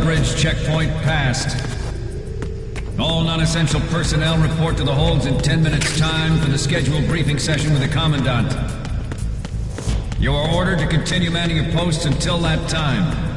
Bridge checkpoint passed. All non-essential personnel report to the holds in 10 minutes' time for the scheduled briefing session with the Commandant. You are ordered to continue manning your posts until that time.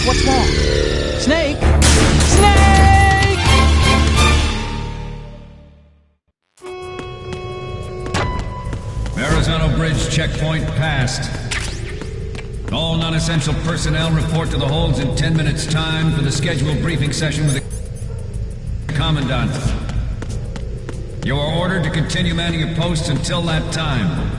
What's wrong? Snake! Snake! Arizona Bridge checkpoint passed. All non-essential personnel report to the holds in 10 minutes' time for the scheduled briefing session with the Commandant. You are ordered to continue manning your posts until that time.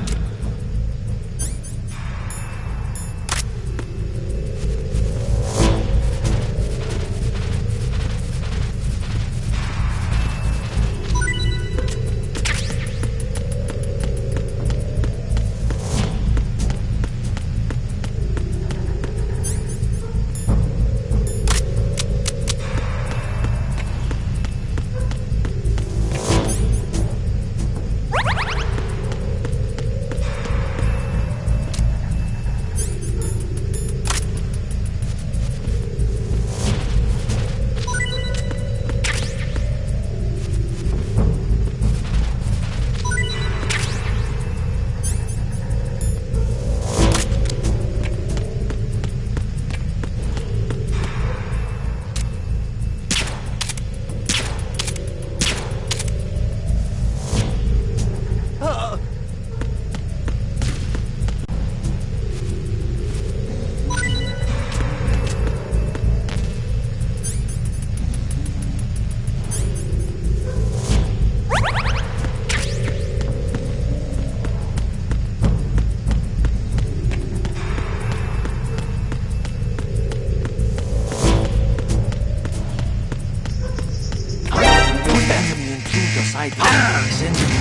My power is in the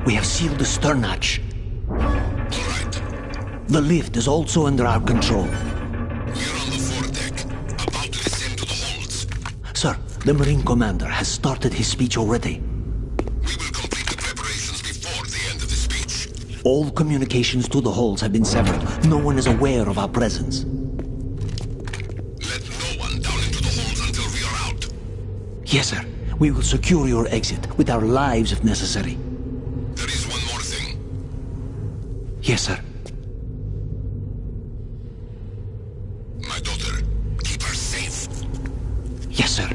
We have sealed the stern hatch. All right. The lift is also under our control. We're on the foredeck, about to descend to the holds. Sir, the Marine Commander has started his speech already. We will complete the preparations before the end of the speech. All communications to the holds have been severed. No one is aware of our presence. Let no one down into the holds until we are out. Yes, sir. We will secure your exit with our lives if necessary. There is one more thing. Yes, sir. My daughter, keep her safe. Yes, sir.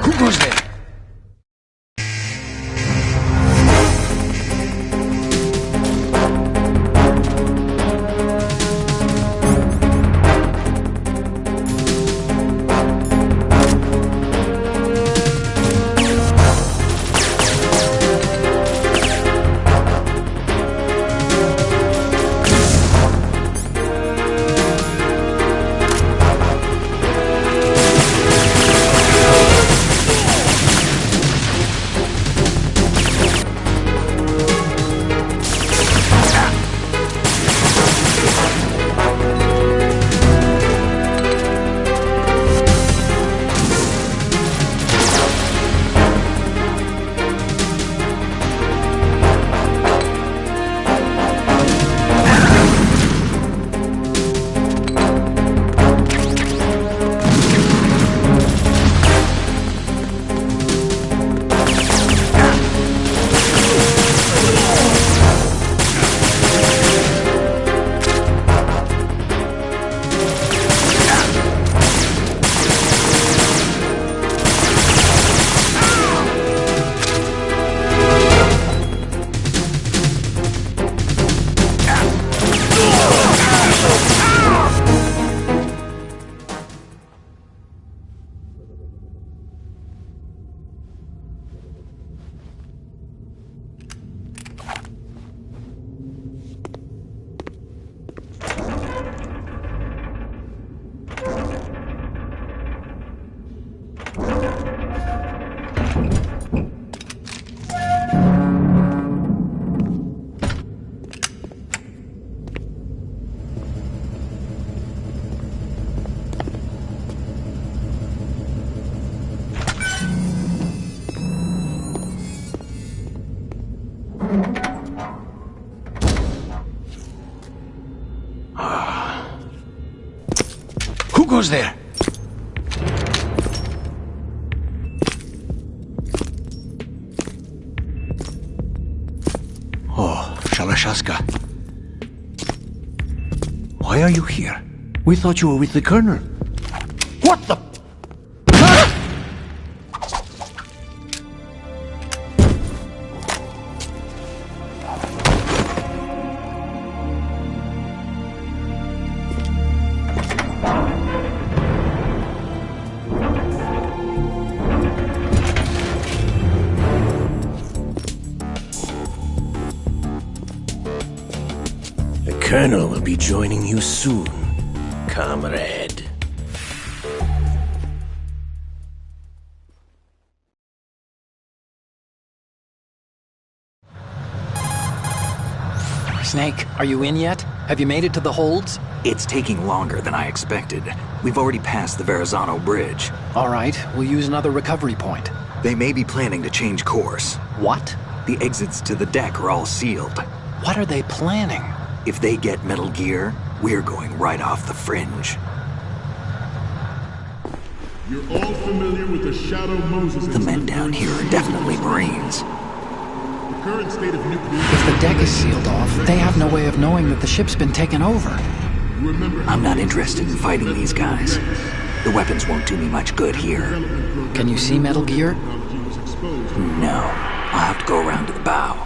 Who goes there? goes there? Oh, Shalashaska. Why are you here? We thought you were with the Colonel. What the... The Colonel will be joining you soon, comrade. Snake, are you in yet? Have you made it to the holds? It's taking longer than I expected. We've already passed the Verrazano Bridge. All right, we'll use another recovery point. They may be planning to change course. What? The exits to the deck are all sealed. What are they planning? If they get Metal Gear, we're going right off the fringe. You're all familiar with the Shadow Moses The men down here are definitely Marines. The current state of nuclear... If the deck is sealed off, they have no way of knowing that the ship's been taken over. I'm not interested in fighting these guys. The weapons won't do me much good here. Can you see Metal Gear? No. I'll have to go around to the bow.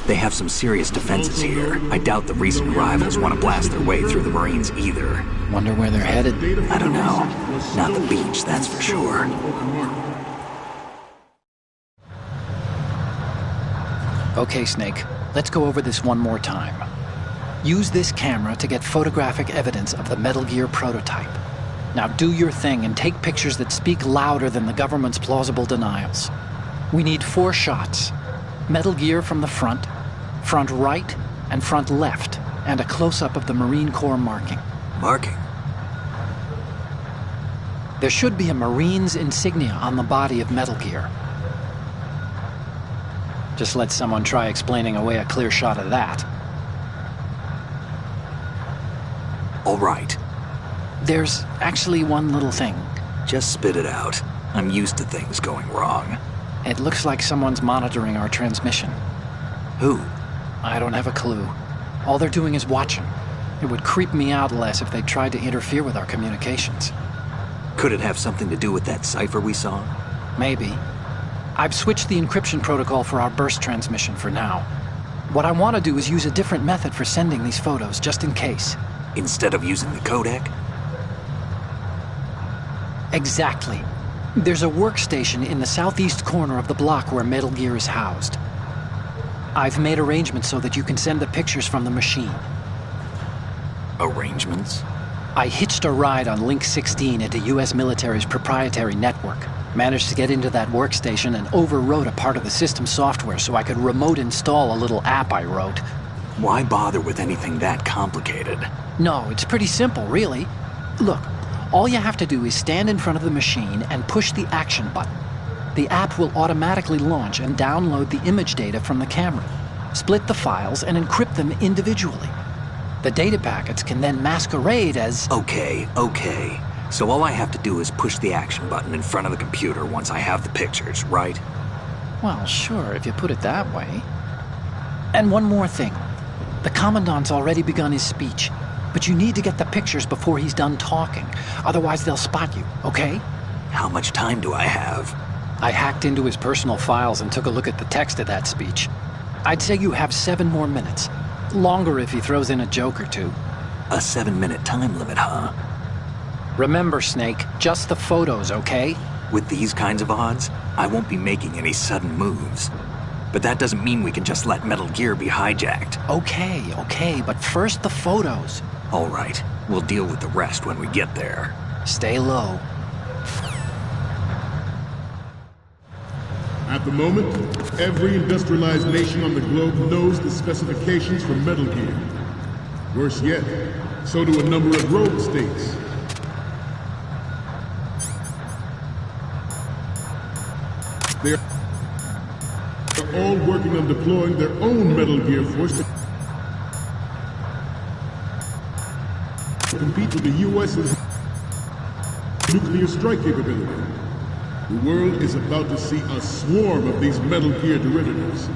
They have some serious defenses here. I doubt the recent arrivals want to blast their way through the Marines either. Wonder where they're headed. I don't know. Not the beach, that's for sure. Okay, Snake. Let's go over this one more time. Use this camera to get photographic evidence of the Metal Gear prototype. Now do your thing and take pictures that speak louder than the government's plausible denials. We need 4 shots. Metal Gear from the front right, and front left, and a close-up of the Marine Corps marking. Marking? There should be a Marine's insignia on the body of Metal Gear. Just let someone try explaining away a clear shot of that. All right. There's actually one little thing. Just spit it out. I'm used to things going wrong. It looks like someone's monitoring our transmission. Who? I don't have a clue. All they're doing is watching. It would creep me out less if they tried to interfere with our communications. Could it have something to do with that cipher we saw? Maybe. I've switched the encryption protocol for our burst transmission for now. What I want to do is use a different method for sending these photos, just in case. Instead of using the codec? Exactly. There's a workstation in the southeast corner of the block where Metal Gear is housed. I've made arrangements so that you can send the pictures from the machine. Arrangements? I hitched a ride on Link 16 into US military's proprietary network. Managed to get into that workstation and overwrote a part of the system software so I could remote install a little app I wrote. Why bother with anything that complicated? No, it's pretty simple, really. Look, all you have to do is stand in front of the machine and push the action button. The app will automatically launch and download the image data from the camera, split the files, and encrypt them individually. The data packets can then masquerade as... Okay. So all I have to do is push the action button in front of the computer once I have the pictures, right? Well, sure, if you put it that way. And one more thing. The Commandant's already begun his speech, but you need to get the pictures before he's done talking. Otherwise, they'll spot you, okay? How much time do I have? I hacked into his personal files and took a look at the text of that speech. I'd say you have 7 more minutes. Longer if he throws in a joke or two. A 7-minute time limit, huh? Remember, Snake, just the photos, okay? With these kinds of odds, I won't be making any sudden moves. But that doesn't mean we can just let Metal Gear be hijacked. Okay, but first the photos. All right, we'll deal with the rest when we get there. Stay low. At the moment, every industrialized nation on the globe knows the specifications for Metal Gear. Worse yet, so do a number of rogue states. They're all working on deploying their own Metal Gear force to compete with the US's nuclear strike capability. The world is about to see a swarm of these Metal Gear derivatives.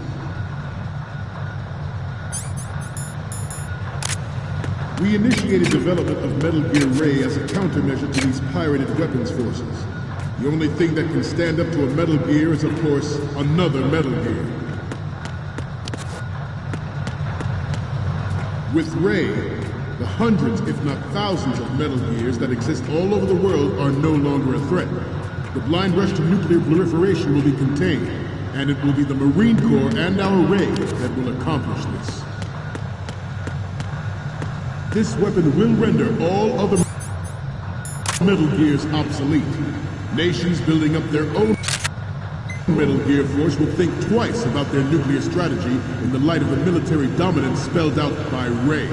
We initiated development of Metal Gear Ray as a countermeasure to these pirated weapons forces. The only thing that can stand up to a Metal Gear is, of course, another Metal Gear. With Ray, the hundreds, if not thousands, of Metal Gears that exist all over the world are no longer a threat. The blind rush to nuclear proliferation will be contained, and it will be the Marine Corps and our Ray that will accomplish this. This weapon will render all other Metal Gears obsolete. Nations building up their own Metal Gear force will think twice about their nuclear strategy in the light of the military dominance spelled out by Ray.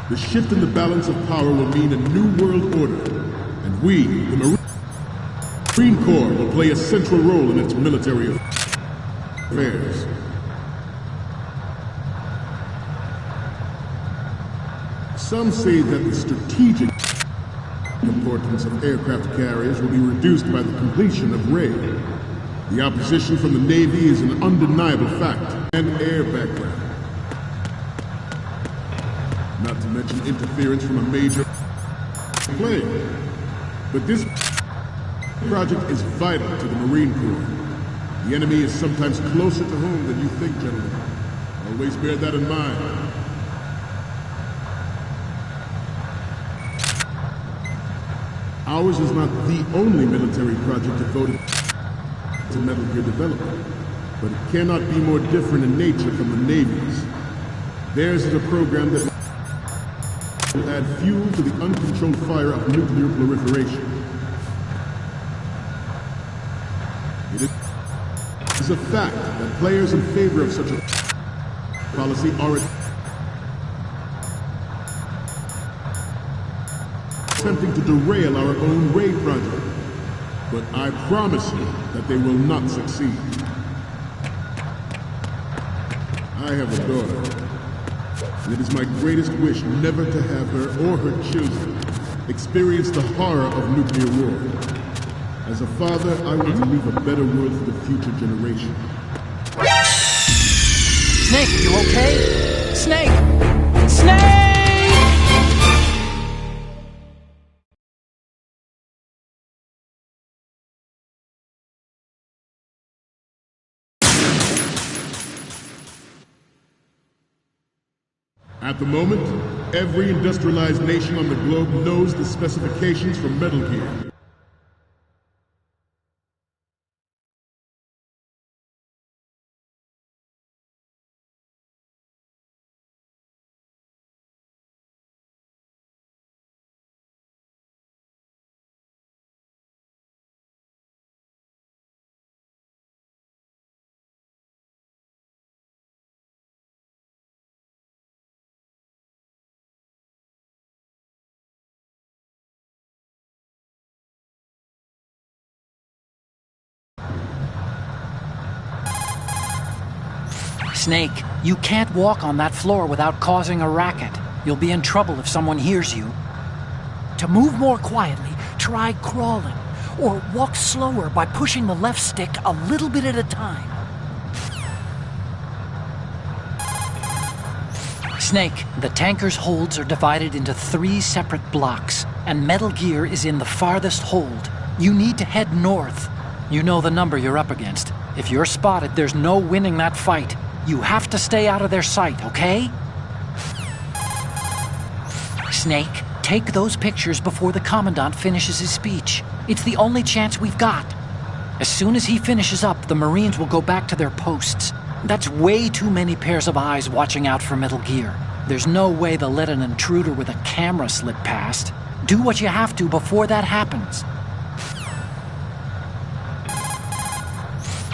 The shift in the balance of power will mean a new world order, and we, the Marine Corps, will play a central role in its military affairs. Some say that the strategic importance of aircraft carriers will be reduced by the completion of Ray. The opposition from the Navy is an undeniable fact, and air background. Not to mention interference from a major player. But this project is vital to the Marine Corps. The enemy is sometimes closer to home than you think, gentlemen. Always bear that in mind. Ours is not the only military project devoted to Metal Gear development, but it cannot be more different in nature from the Navy's. Theirs is a program that will add fuel to the uncontrolled fire of nuclear proliferation. It is a fact that players in favor of such a policy are attempting to derail our own Ray project. But I promise you that they will not succeed. I have a daughter, and it is my greatest wish never to have her or her children experience the horror of nuclear war. As a father, I want to leave a better world for the future generation. Snake, you okay? Snake! Snake! At the moment, every industrialized nation on the globe knows the specifications for Metal Gear. Snake, you can't walk on that floor without causing a racket. You'll be in trouble if someone hears you. To move more quietly, try crawling, or walk slower by pushing the left stick a little bit at a time. Snake, the tanker's holds are divided into 3 separate blocks, and Metal Gear is in the farthest hold. You need to head north. You know the number you're up against. If you're spotted, there's no winning that fight. You have to stay out of their sight, okay? Snake, take those pictures before the Commandant finishes his speech. It's the only chance we've got. As soon as he finishes up, the Marines will go back to their posts. That's way too many pairs of eyes watching out for Metal Gear. There's no way they'll let an intruder with a camera slip past. Do what you have to before that happens.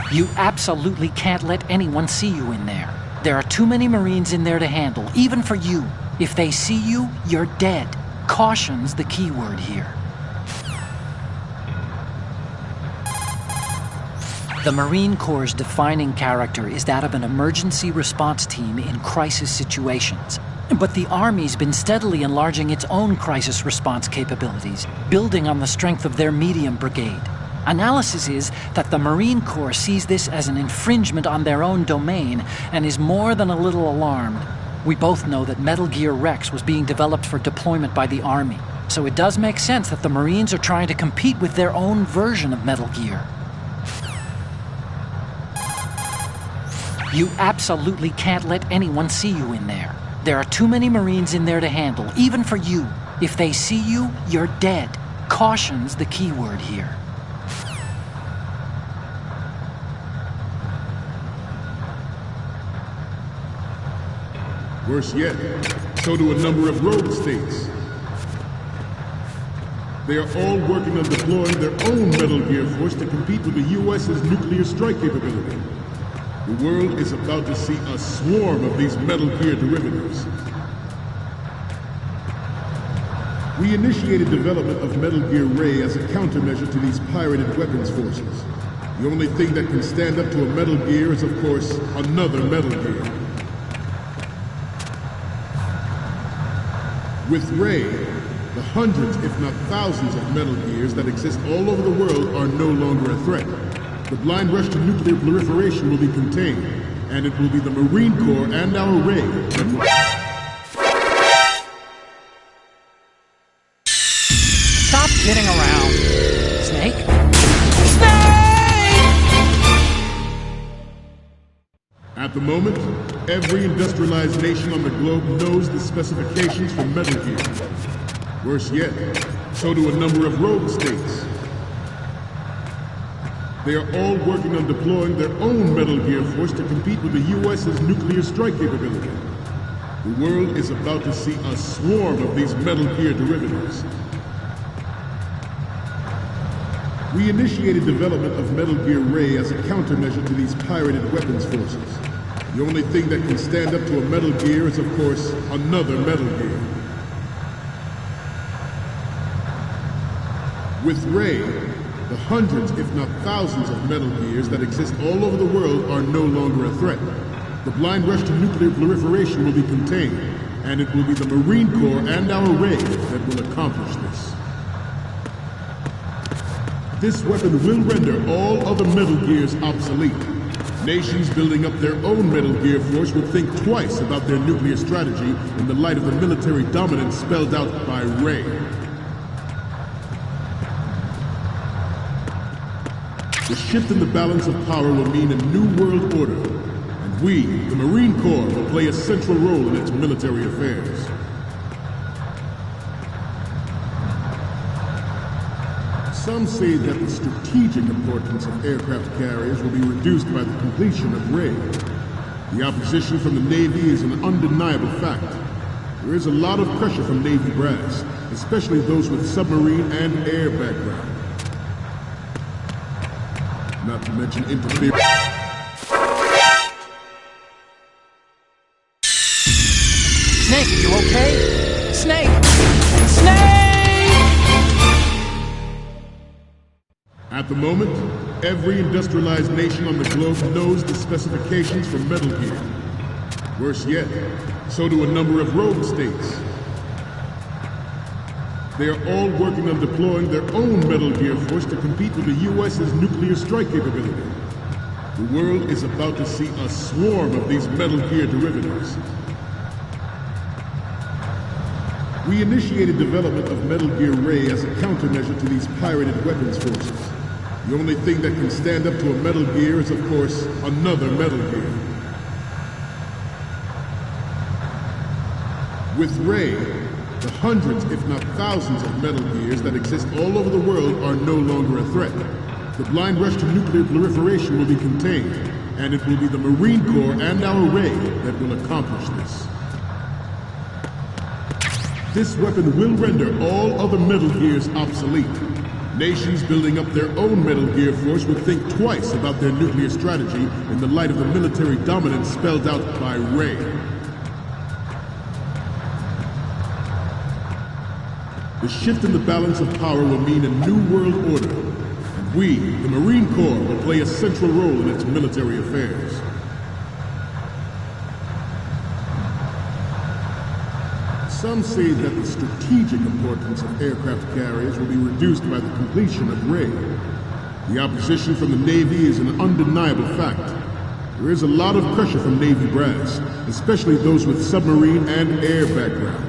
You absolutely can't let anyone see you in there. There are too many Marines in there to handle, even for you. If they see you, you're dead. Caution's the key word here. The Marine Corps' defining character is that of an emergency response team in crisis situations. But the Army's been steadily enlarging its own crisis response capabilities, building on the strength of their medium brigade. Analysis is that the Marine Corps sees this as an infringement on their own domain and is more than a little alarmed. We both know that Metal Gear Rex was being developed for deployment by the Army, so it does make sense that the Marines are trying to compete with their own version of Metal Gear. You absolutely can't let anyone see you in there. There are too many Marines in there to handle, even for you. If they see you, you're dead. Caution's the key word here. Worse yet, so do a number of rogue states. They are all working on deploying their own Metal Gear force to compete with the U.S.'s nuclear strike capability. The world is about to see a swarm of these Metal Gear derivatives. We initiated development of Metal Gear Ray as a countermeasure to these pirated weapons forces. The only thing that can stand up to a Metal Gear is, of course, another Metal Gear. With Ray, the hundreds, if not thousands, of Metal Gears that exist all over the world are no longer a threat. The blind rush to nuclear proliferation will be contained, and it will be the Marine Corps and our Ray that will... Stop kidding around. Snake? Snake! At the moment, every industrialized nation on the globe knows the specifications for Metal Gear. Worse yet, so do a number of rogue states. They are all working on deploying their own Metal Gear force to compete with the U.S.'s nuclear strike capability. The world is about to see a swarm of these Metal Gear derivatives. We initiated development of Metal Gear Ray as a countermeasure to these pirated weapons forces. The only thing that can stand up to a Metal Gear is, of course, another Metal Gear. With Ray, the hundreds, if not thousands, of Metal Gears that exist all over the world are no longer a threat. The blind rush to nuclear proliferation will be contained, and it will be the Marine Corps and our Ray that will accomplish this. This weapon will render all other Metal Gears obsolete. Nations building up their own Metal Gear force will think twice about their nuclear strategy in the light of the military dominance spelled out by Ray. The shift in the balance of power will mean a new world order, and we, the Marine Corps, will play a central role in its military affairs. Some say that the strategic importance of aircraft carriers will be reduced by the completion of Ray. The opposition from the Navy is an undeniable fact. There is a lot of pressure from Navy brass, especially those with submarine and air background. Not to mention interference. Snake, are you okay? Snake! Snake! At the moment, every industrialized nation on the globe knows the specifications for Metal Gear. Worse yet, so do a number of rogue states. They are all working on deploying their own Metal Gear force to compete with the U.S.'s nuclear strike capability. The world is about to see a swarm of these Metal Gear derivatives. We initiated development of Metal Gear Ray as a countermeasure to these pirated weapons forces. The only thing that can stand up to a Metal Gear is, of course, another Metal Gear. With Ray, the hundreds, if not thousands, of Metal Gears that exist all over the world are no longer a threat. The blind rush to nuclear proliferation will be contained, and it will be the Marine Corps and our Ray that will accomplish this. This weapon will render all other Metal Gears obsolete. Nations building up their own Metal Gear force would think twice about their nuclear strategy in the light of the military dominance spelled out by Ray. The shift in the balance of power will mean a new world order, and We, the Marine Corps, will play a central role in its military affairs. Some say that the strategic importance of aircraft carriers will be reduced by the completion of RAID. The opposition from the Navy is an undeniable fact. There is a lot of pressure from Navy brass, especially those with submarine and air background.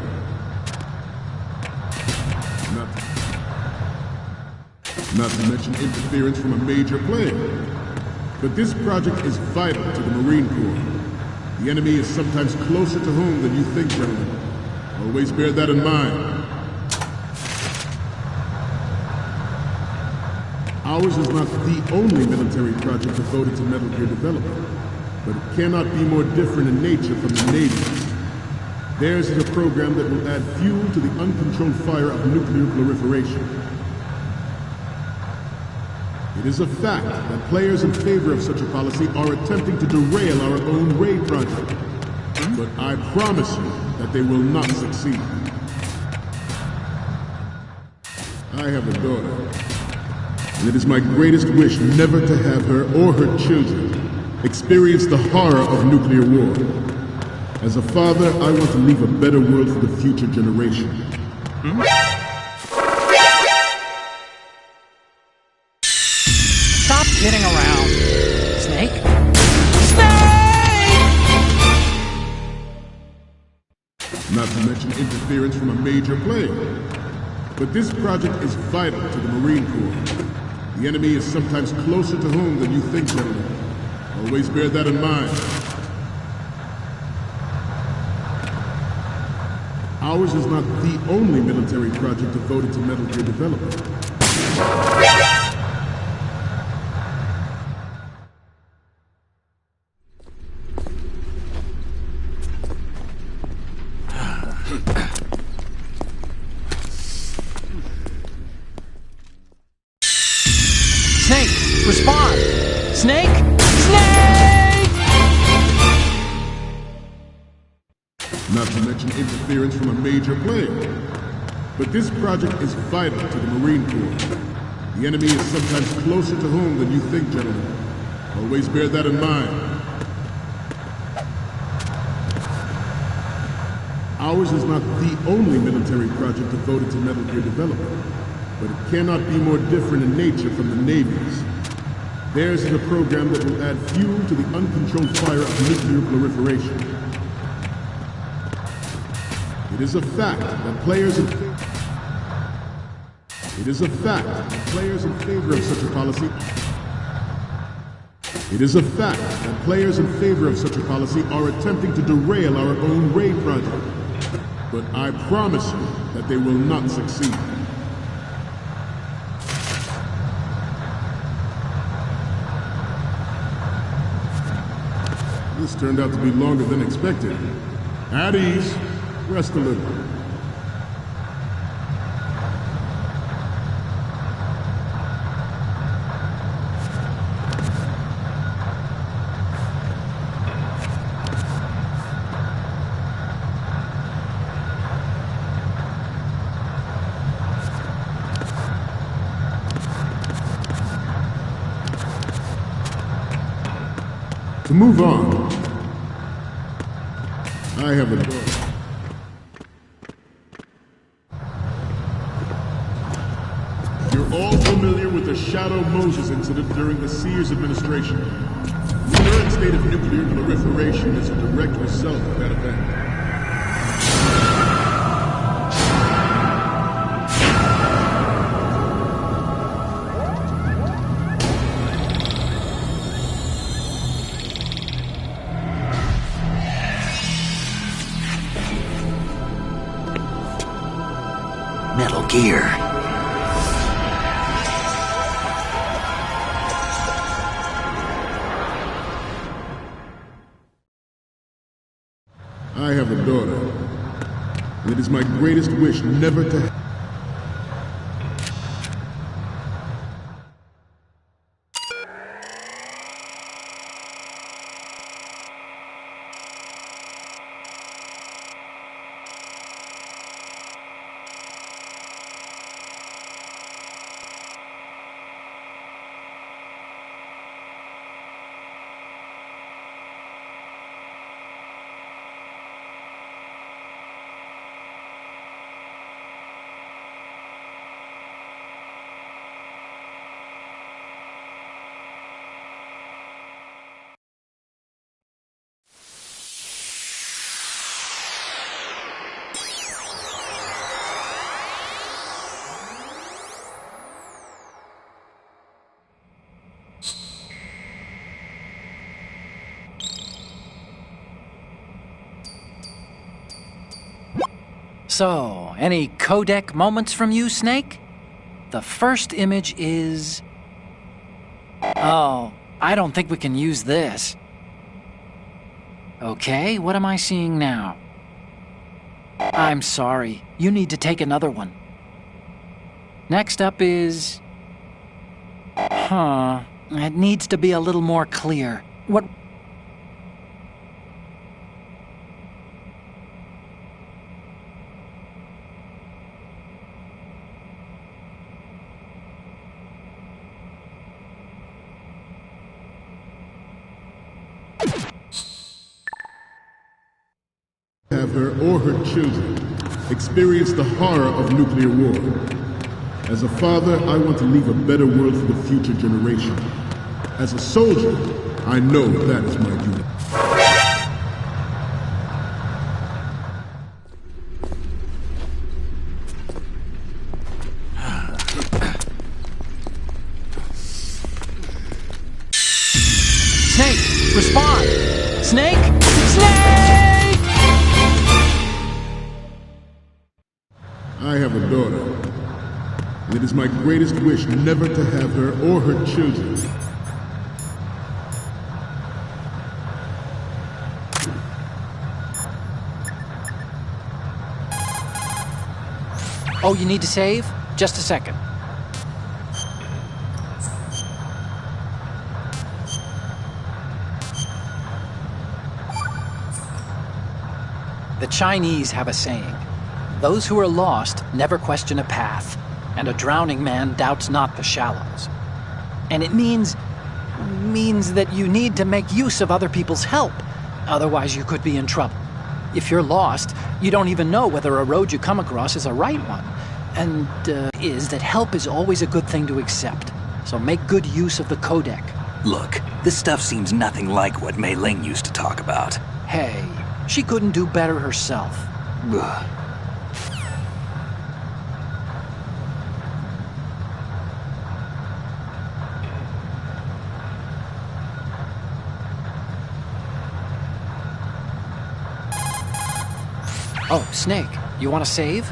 Not to mention interference from a major player. But this project is vital to the Marine Corps. The enemy is sometimes closer to home than you think, gentlemen. Always bear that in mind. Ours is not the only military project devoted to Metal Gear development, but it cannot be more different in nature from the Navy's. Theirs is a program that will add fuel to the uncontrolled fire of nuclear proliferation. It is a fact that players in favor of such a policy are attempting to derail our own RAID project. But I promise you that they will not succeed. I have a daughter, and it is my greatest wish never to have her or her children experience the horror of nuclear war. As a father, I want to leave a better world for the future generation. Stop kidding around. Snake? Not to mention interference from a major player. But this project is vital to the Marine Corps. The enemy is sometimes closer to home than you think, gentlemen. Always bear that in mind. Ours is not the only military project devoted to Metal Gear development. Snake, respond! Snake! Snake! Not to mention interference from a major player. But this project is vital to the Marine Corps. The enemy is sometimes closer to home than you think, gentlemen. Always bear that in mind. Ours is not the only military project devoted to Metal Gear development, but it cannot be more different in nature from the Navy's. Theirs is a program that will add fuel to the uncontrolled fire of nuclear proliferation. It is a fact that players in favor of such a policy are attempting to derail our own RAID project. But I promise you that they will not succeed. This turned out to be longer than expected. At ease. Rest a little. To move on, I have a daughter. You're all familiar with the Shadow Moses incident during the Sears administration. The current state of nuclear proliferation is a direct result of that event. Metal Gear. I have a daughter, and it is my greatest wish never to... So, any codec moments from you, Snake? The first image is... Oh, I don't think we can use this. Okay, what am I seeing now? I'm sorry, you need to take another one. Next up is... It needs to be a little more clear. What... Have her or her children experience the horror of nuclear war. As a father, I want to leave a better world for the future generation. As a soldier, I know that is my duty. Snake, respond! Snake! Snake! I have a daughter. And it is my greatest wish never to have her or her children. Oh, you need to save? Just a second. The Chinese have a saying, those who are lost never question a path, and a drowning man doubts not the shallows. And it means that you need to make use of other people's help, otherwise you could be in trouble. If you're lost, you don't even know whether a road you come across is a right one. And is that help is always a good thing to accept. So make good use of the codec. Look, this stuff seems nothing like what Mei Ling used to talk about. Hey, she couldn't do better herself. Ugh. Oh, Snake, you want to save?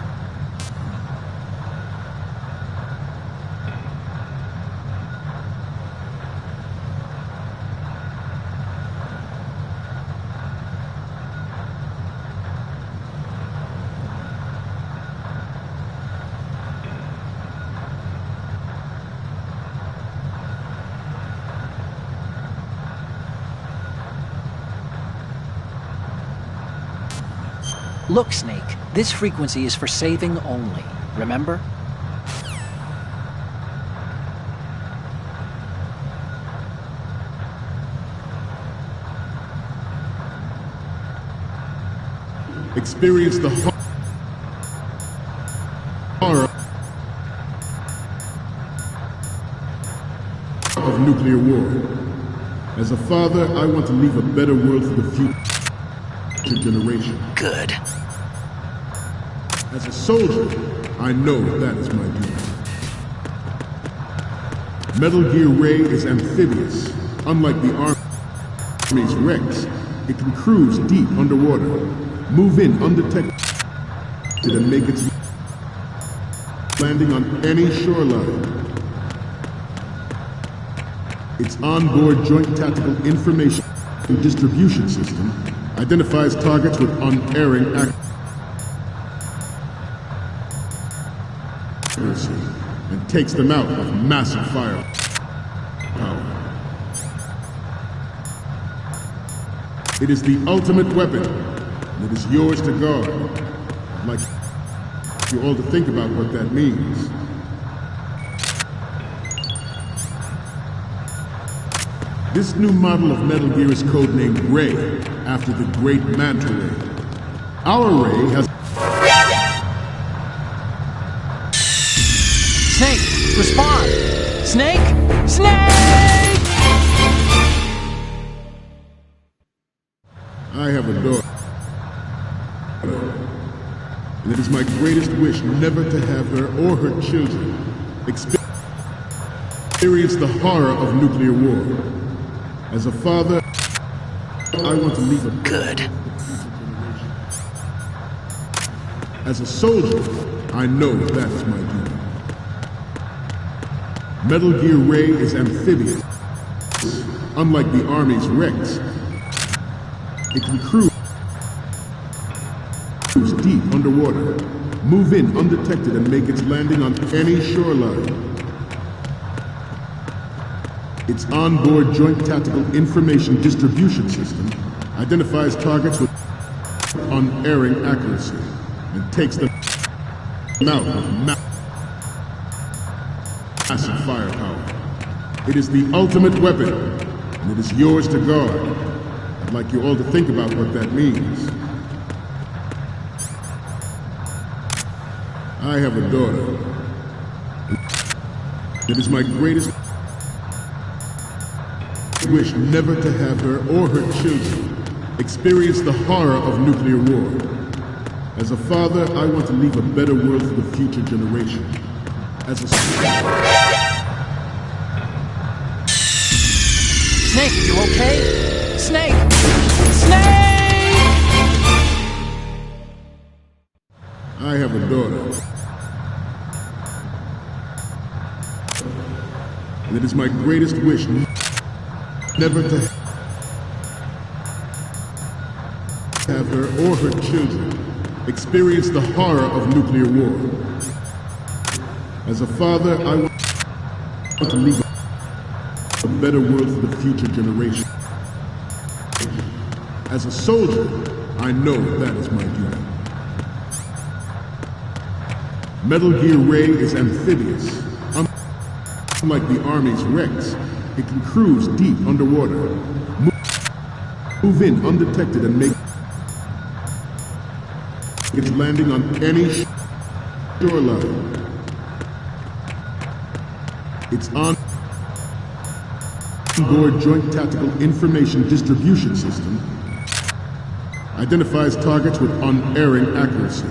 Look, Snake, this frequency is for saving only, remember? Experience the horror of nuclear war. As a father, I want to leave a better world for the future generation. Good. As a soldier, I know that is my duty. Metal Gear Ray is amphibious. Unlike the Army's Rex, it can cruise deep underwater, move in undetected, and make its landing on any shoreline. Its onboard Joint Tactical Information and Distribution System identifies targets with unerring accuracy and takes them out with massive firepower. It is the ultimate weapon, and it is yours to guard. I'd like you all to think about what that means. This new model of Metal Gear is codenamed Ray, after the great Manta Ray. Our Ray has... Snake, respond! Snake! Snake! I have a daughter. And it is my greatest wish never to have her or her children experience the horror of nuclear war. As a father, I want to leave a good. As a soldier, I know that is my duty. Metal Gear Ray is amphibious. Unlike the Army's Rex, it can cruise deep underwater, move in undetected, and make its landing on any shoreline. Its onboard Joint Tactical Information Distribution System identifies targets with unerring accuracy and takes them out with massive firepower. It is the ultimate weapon, and it is yours to guard. I'd like you all to think about what that means. I have a daughter. It is my greatest wish never to have her or her children experience the horror of nuclear war. As a father, I want to leave a better world for the future generation. As a Snake, you okay? Snake! Snake! I have a daughter. And it is my greatest wish never to have her or her children experience the horror of nuclear war. As a father, I want to leave a better world for the future generation. As a soldier, I know that is my duty. Metal Gear Ray is amphibious. Unlike the Army's Rex, it can cruise deep underwater, move in undetected, and make its landing on any shoreline. Its onboard Joint Tactical Information Distribution System identifies targets with unerring accuracy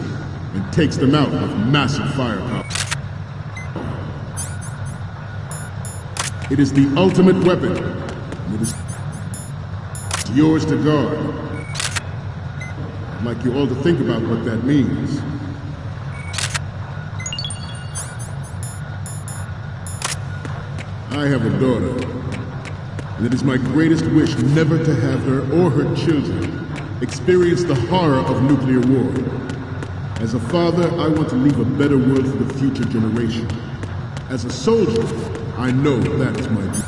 and takes them out with massive firepower. It is the ultimate weapon, and it is yours to guard. I'd like you all to think about what that means. I have a daughter, and it is my greatest wish never to have her or her children experience the horror of nuclear war. As a father, I want to leave a better world for the future generation. As a soldier, I know that is my duty.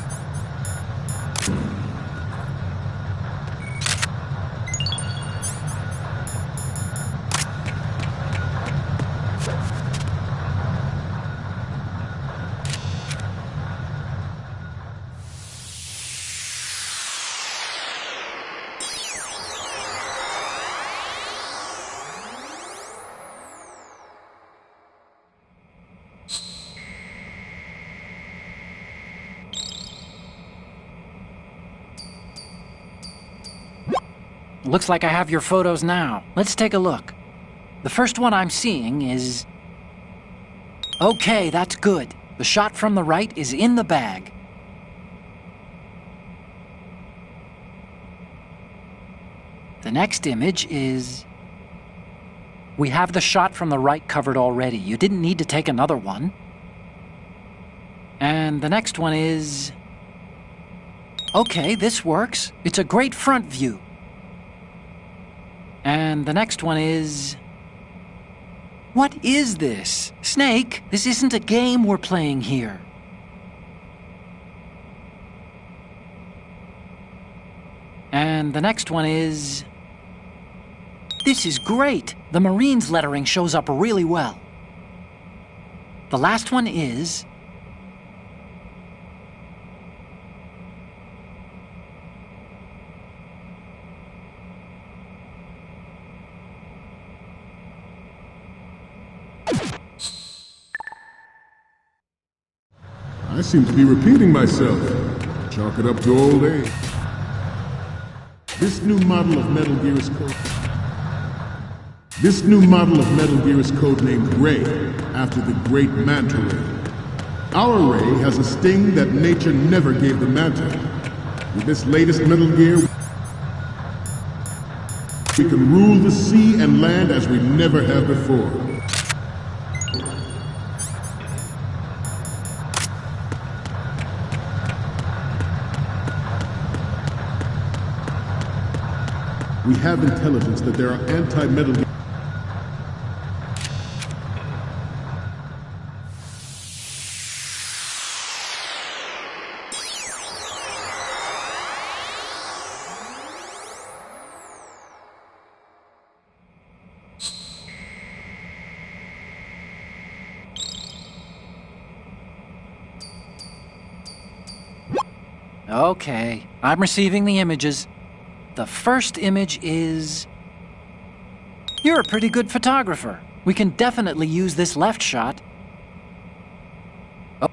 Looks like I have your photos now. Let's take a look. The first one I'm seeing is... Okay, that's good. The shot from the right is in the bag. The next image is... We have the shot from the right covered already. You didn't need to take another one. And the next one is... Okay, this works. It's a great front view. And the next one is... What is this? Snake, this isn't a game we're playing here. And the next one is... This is great! The Marines lettering shows up really well. The last one is... I seem to be repeating myself. Chalk it up to old age. This new model of Metal Gear is codenamed Ray, after the great Manta Ray. Our Ray has a sting that nature never gave the Manta. With this latest Metal Gear, We can rule the sea and land as we never have before. We have intelligence that there are anti-metal gear. Okay, I'm receiving the images. The first image is... You're a pretty good photographer. We can definitely use this left shot. Oh.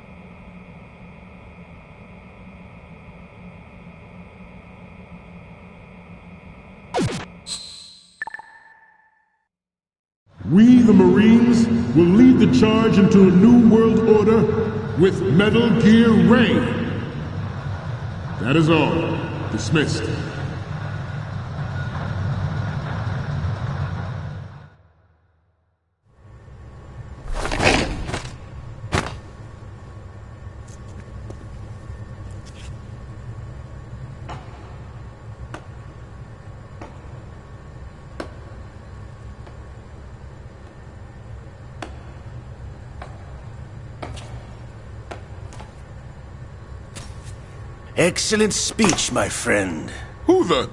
We, the Marines, will lead the charge into a new world order with Metal Gear Ray. That is all. Dismissed. Excellent speech, my friend. Who the...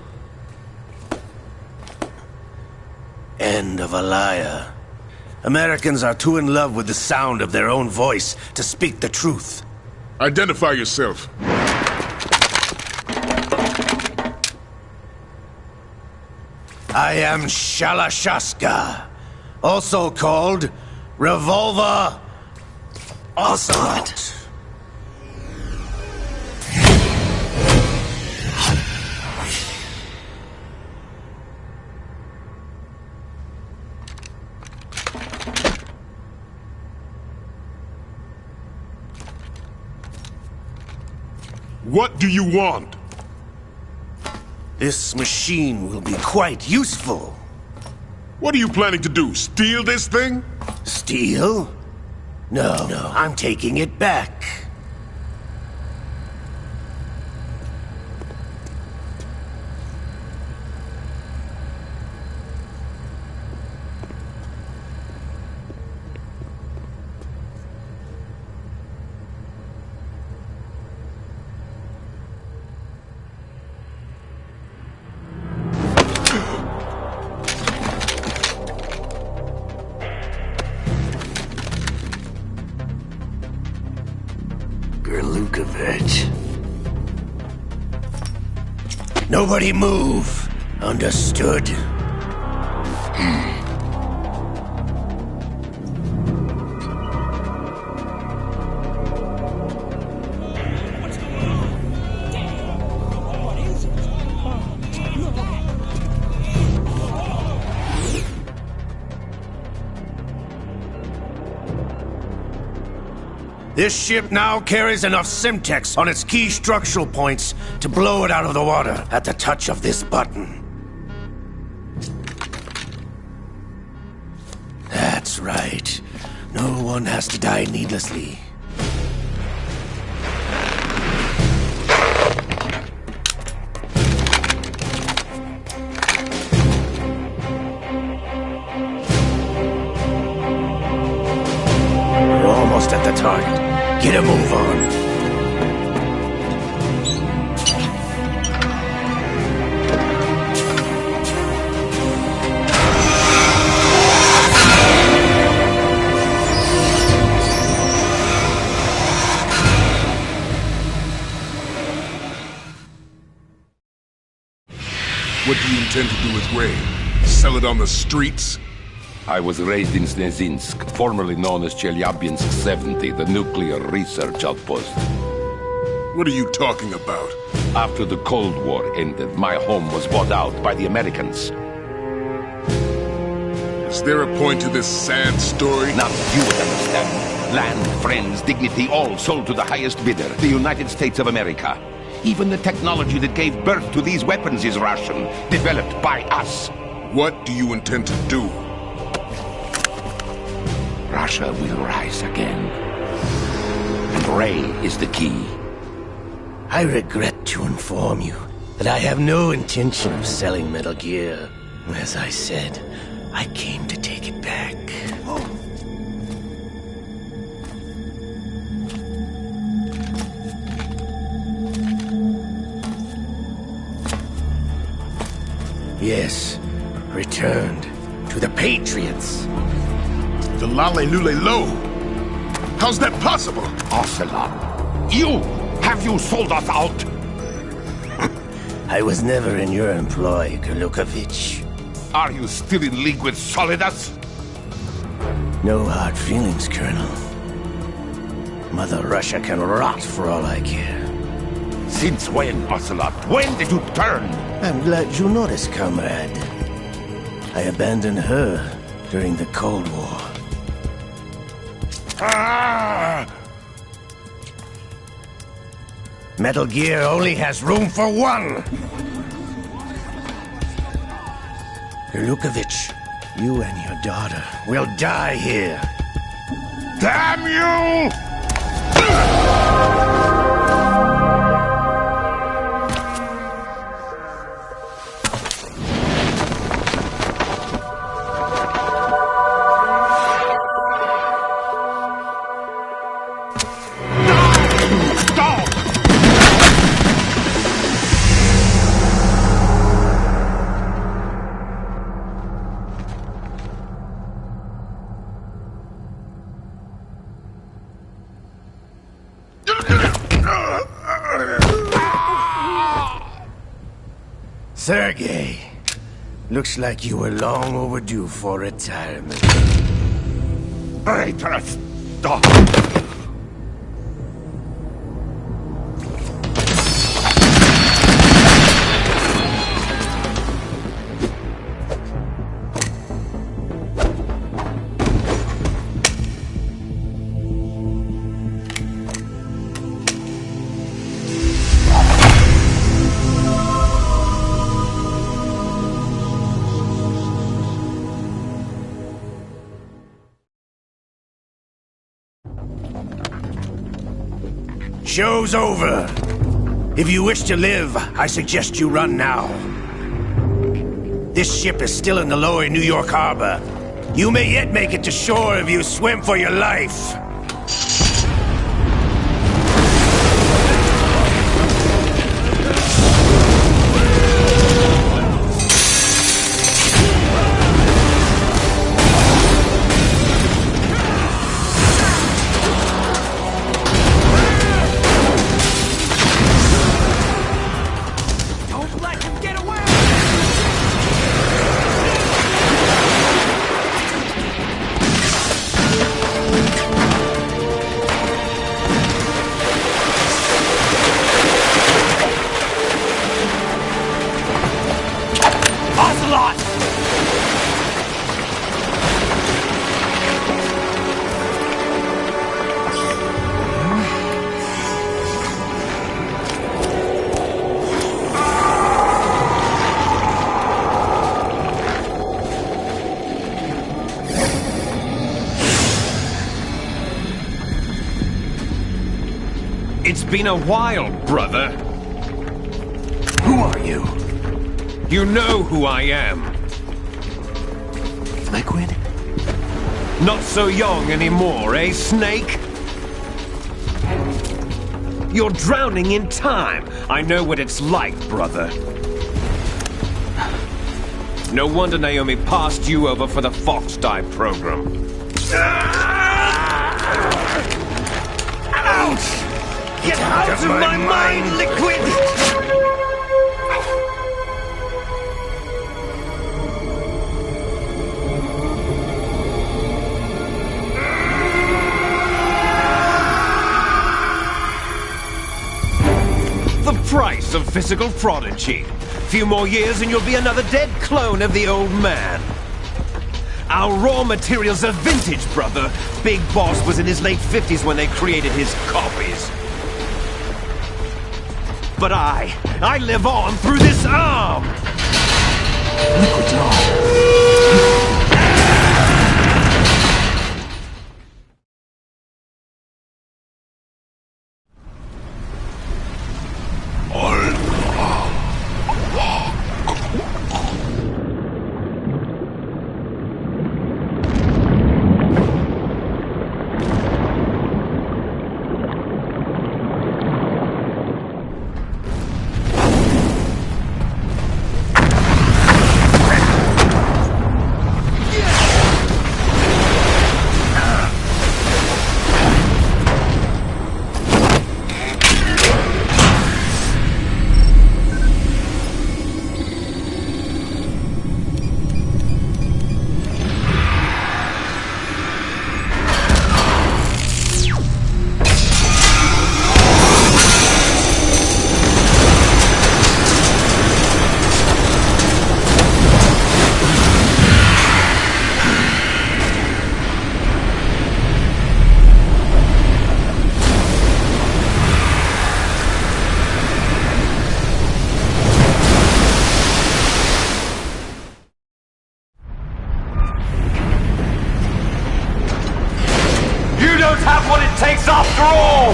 End of a liar. Americans are too in love with the sound of their own voice to speak the truth. Identify yourself. I am Shalashaska, also called Revolver Ocelot. What do you want? This machine will be quite useful. What are you planning to do? Steal this thing? Steal? No, I'm taking it back. Nobody move. Understood? This ship now carries enough Simtex on its key structural points to blow it out of the water at the touch of this button. That's right. No one has to die needlessly. We're almost at the target. Get a move on. What do you intend to do with Ray? Sell it on the streets? I was raised in Snezinsk, formerly known as Chelyabinsk 70, the nuclear research outpost. What are you talking about? After the Cold War ended, my home was bought out by the Americans. Is there a point to this sad story? Now you would understand. Land, friends, dignity, all sold to the highest bidder, the United States of America. Even the technology that gave birth to these weapons is Russian, developed by us. What do you intend to do? Russia will rise again. And Ray is the key. I regret to inform you that I have no intention of selling Metal Gear. As I said, I came to take it back. Yes, returned to the Patriots. The Lale Lule Lo? How's that possible? Ocelot, have you sold us out? I was never in your employ, Kurlukovich. Are you still in league with Solidus? No hard feelings, Colonel. Mother Russia can rot for all I care. Since when, Ocelot? When did you turn? I'm glad you noticed, comrade. I abandoned her during the Cold War. Ah! Metal Gear only has room for one! Kurlukovich, you and your daughter will die here. Damn you! Sergei, looks like you were long overdue for retirement. Traitorous dog! Show's over. If you wish to live, I suggest you run now. This ship is still in the lower New York harbor. You may yet make it to shore if you swim for your life. It's been a while, brother. Who are you? You know who I am. Liquid? Not so young anymore, eh, Snake? You're drowning in time. I know what it's like, brother. No wonder Naomi passed you over for the Fox Die program. Ouch! Get out of my mind, Liquid! The price of physical prodigy. Few more years and you'll be another dead clone of the old man. Our raw materials are vintage, brother. Big Boss was in his late 50s when they created his copies. But I live on through this arm! Liquid's on. Have what it takes after all!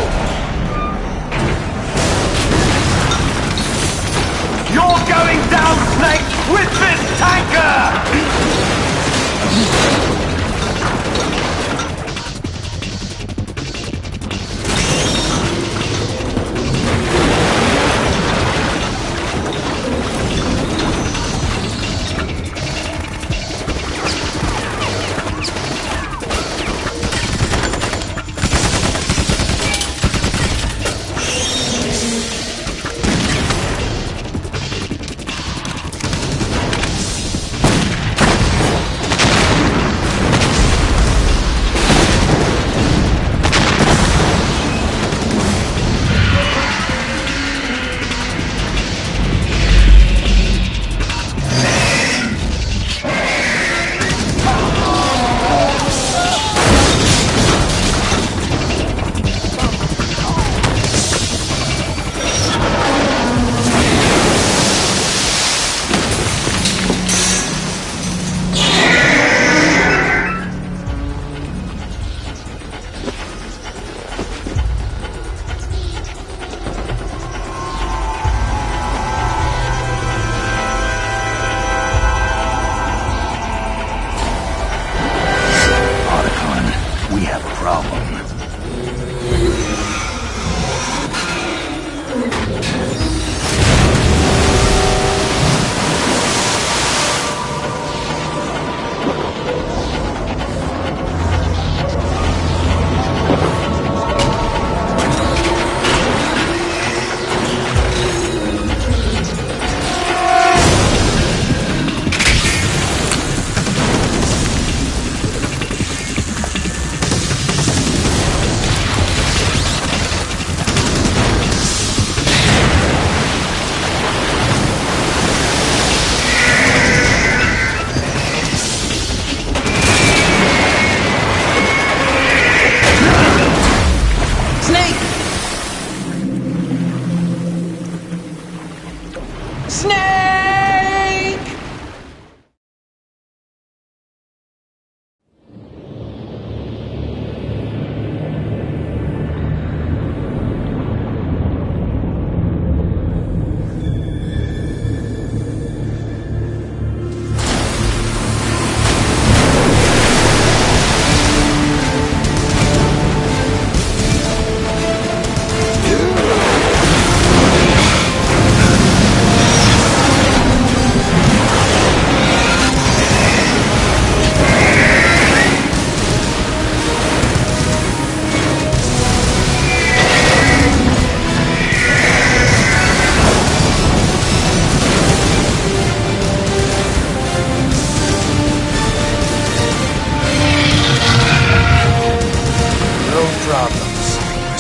You're going down, Snake, with this tanker!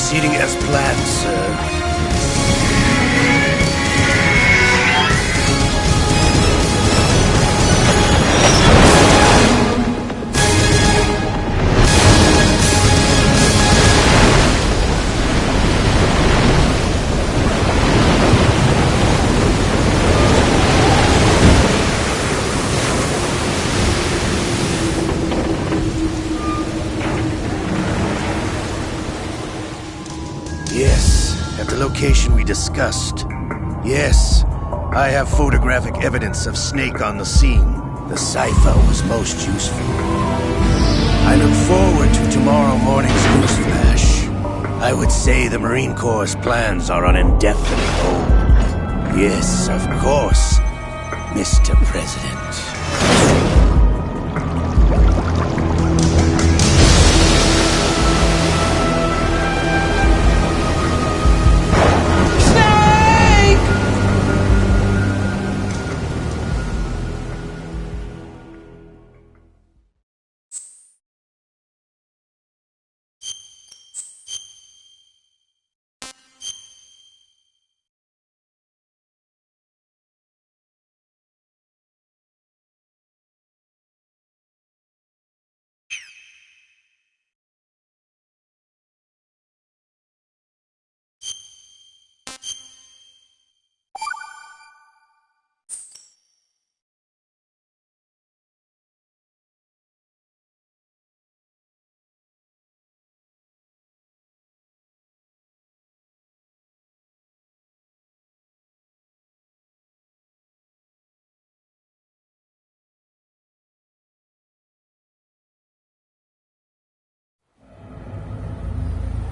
Proceeding as planned, sir. the location we discussed. Yes, I have photographic evidence of Snake on the scene. The cipher was most useful. I look forward to tomorrow morning's news flash. I would say the Marine Corps' plans are on indefinite hold. Yes, of course, Mr. President.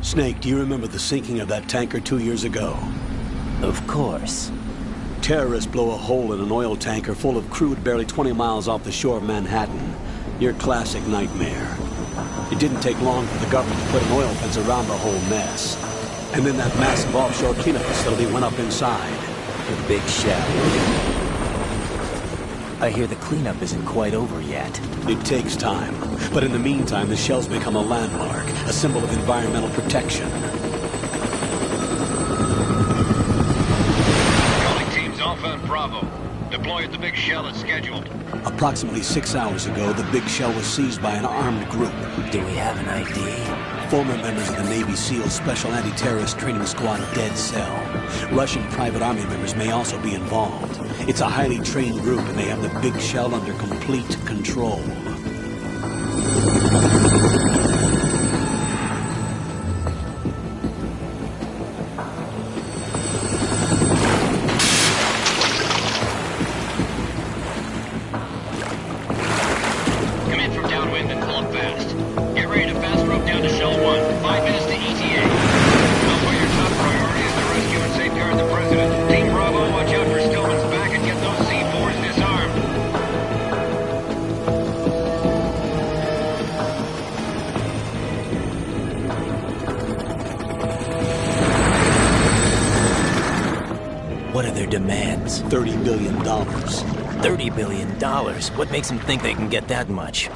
Snake, do you remember the sinking of that tanker 2 years ago? Of course. Terrorists blow a hole in an oil tanker full of crude barely 20 miles off the shore of Manhattan. Your classic nightmare. It didn't take long for the government to put an oil fence around the whole mess. And then that massive offshore cleanup facility went up inside. The big shell. I hear the cleanup isn't quite over yet. It takes time. But in the meantime, the shell's become a landmark, a symbol of environmental protection. Calling teams Alpha and Bravo. Deploy at the big shell as scheduled. Approximately 6 hours ago, the big shell was seized by an armed group. Do we have an ID? Former members of the Navy SEAL Special Anti-Terrorist Training Squad Dead Cell. Russian private army members may also be involved. It's a highly trained group, and they have the big shell under complete control. Come in from downwind and pull up fast. Get ready to fast rope down to Shell 1. 5 minutes to ETA. Know your top priority is to rescue and safeguard the President. Team Bravo, watch out for Stillman's back and get those C4s disarmed. What are their demands? $30 billion. $30 billion? What makes them think they can get that much?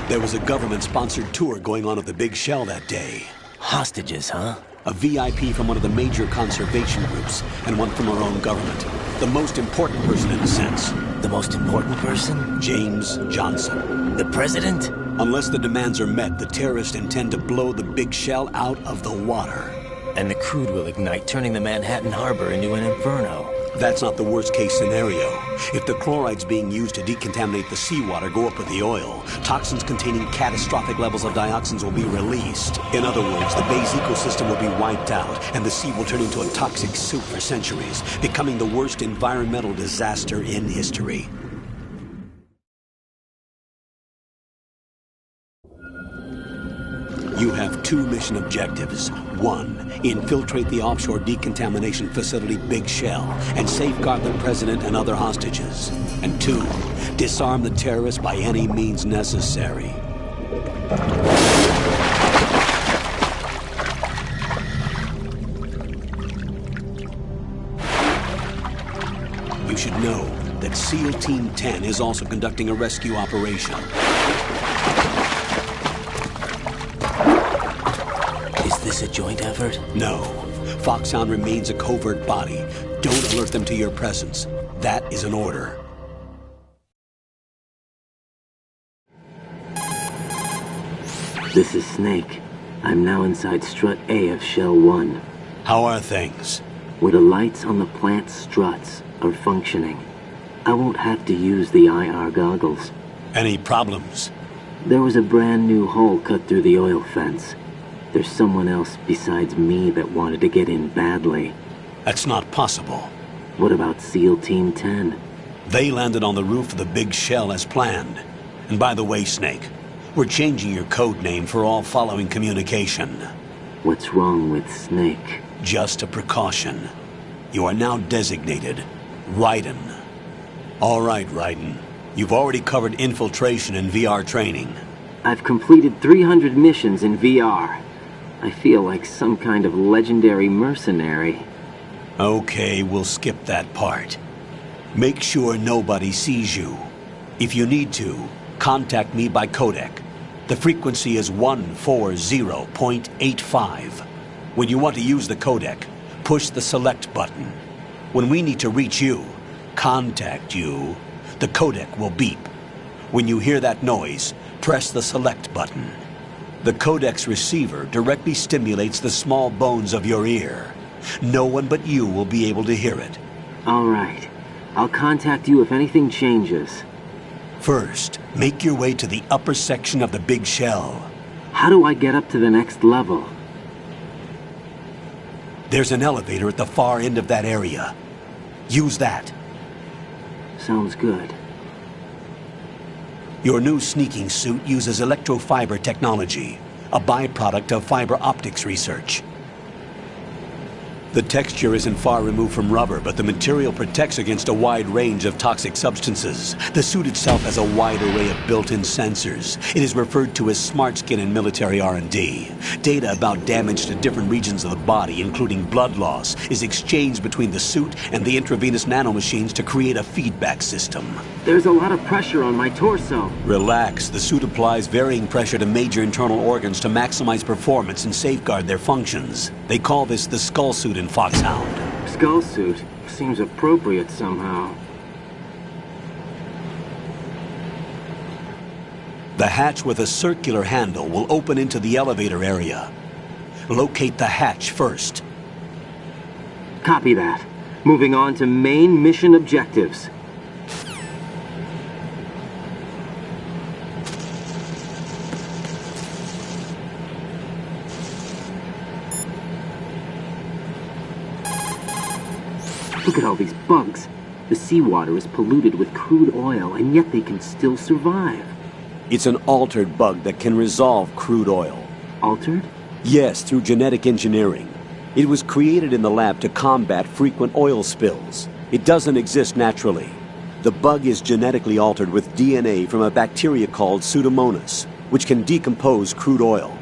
There was a government-sponsored tour going on at the big shell that day. Hostages, huh? A VIP from one of the major conservation groups, and one from our own government. The most important person in a sense. The most important person? James Johnson. The President? Unless the demands are met, the terrorists intend to blow the big shell out of the water. And the crude will ignite, turning the Manhattan Harbor into an inferno. That's not the worst-case scenario. If the chlorides being used to decontaminate the seawater go up with the oil, toxins containing catastrophic levels of dioxins will be released. In other words, the bay's ecosystem will be wiped out, and the sea will turn into a toxic soup for centuries, becoming the worst environmental disaster in history. You have 2 mission objectives. 1, infiltrate the offshore decontamination facility Big Shell and safeguard the President and other hostages. And 2, disarm the terrorists by any means necessary. You should know that SEAL Team 10 is also conducting a rescue operation. Is this a joint effort? No. Foxhound remains a covert body. Don't alert them to your presence. That is an order. This is Snake. I'm now inside Strut A of Shell 1. How are things? Where the lights on the plant struts are functioning. I won't have to use the IR goggles. Any problems? There was a brand new hole cut through the oil fence. there's someone else besides me that wanted to get in badly. That's not possible. What about SEAL Team 10? They landed on the roof of the big shell as planned. And by the way, Snake, we're changing your code name for all following communication. What's wrong with Snake? Just a precaution. You are now designated Raiden. All right, Raiden. You've already covered infiltration and VR training. I've completed 300 missions in VR. I feel like some kind of legendary mercenary. Okay, we'll skip that part. Make sure nobody sees you. If you need to, contact me by codec. The frequency is 140.85. When you want to use the codec, push the select button. When we need to reach you, contact you, the codec will beep. When you hear that noise, press the select button. The codec's receiver directly stimulates the small bones of your ear. No one but you will be able to hear it. All right. I'll contact you if anything changes. First, make your way to the upper section of the big shell. How do I get up to the next level? There's an elevator at the far end of that area. Use that. Sounds good. Your new sneaking suit uses electrofiber technology, a byproduct of fiber optics research. The texture isn't far removed from rubber, but the material protects against a wide range of toxic substances. The suit itself has a wide array of built-in sensors. It is referred to as smart skin in military R&D. Data about damage to different regions of the body, including blood loss, is exchanged between the suit and the intravenous nanomachines to create a feedback system. There's a lot of pressure on my torso. Relax. The suit applies varying pressure to major internal organs to maximize performance and safeguard their functions. They call this the skull suit in Foxhound. Skull suit? Seems appropriate somehow. The hatch with a circular handle will open into the elevator area. Locate the hatch first. Copy that. Moving on to main mission objectives. Look at all these bugs. The seawater is polluted with crude oil, and yet they can still survive. It's an altered bug that can resolve crude oil. Altered? Yes, through genetic engineering. It was created in the lab to combat frequent oil spills. It doesn't exist naturally. The bug is genetically altered with DNA from a bacteria called Pseudomonas, which can decompose crude oil.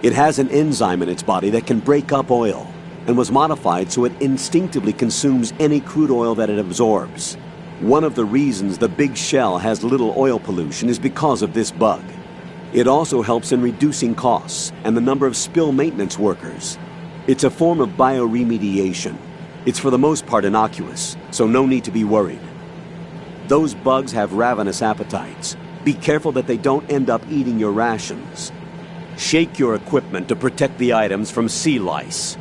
It has an enzyme in its body that can break up oil, and was modified so it instinctively consumes any crude oil that it absorbs. One of the reasons the big shell has little oil pollution is because of this bug. It also helps in reducing costs and the number of spill maintenance workers. It's a form of bioremediation. It's for the most part innocuous, so no need to be worried. Those bugs have ravenous appetites. Be careful that they don't end up eating your rations. Shake your equipment to protect the items from sea lice.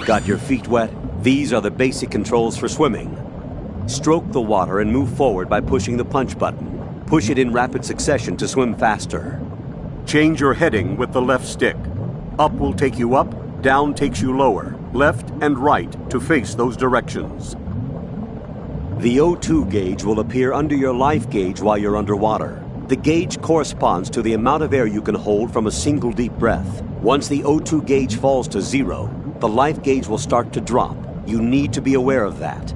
Got your feet wet? These are the basic controls for swimming. Stroke the water and move forward by pushing the punch button. Push it in rapid succession to swim faster. Change your heading with the left stick. Up will take you up, down takes you lower. left and right to face those directions. The O2 gauge will appear under your life gauge while you're underwater. The gauge corresponds to the amount of air you can hold from a single deep breath. Once the O2 gauge falls to 0, the life gauge will start to drop. You need to be aware of that.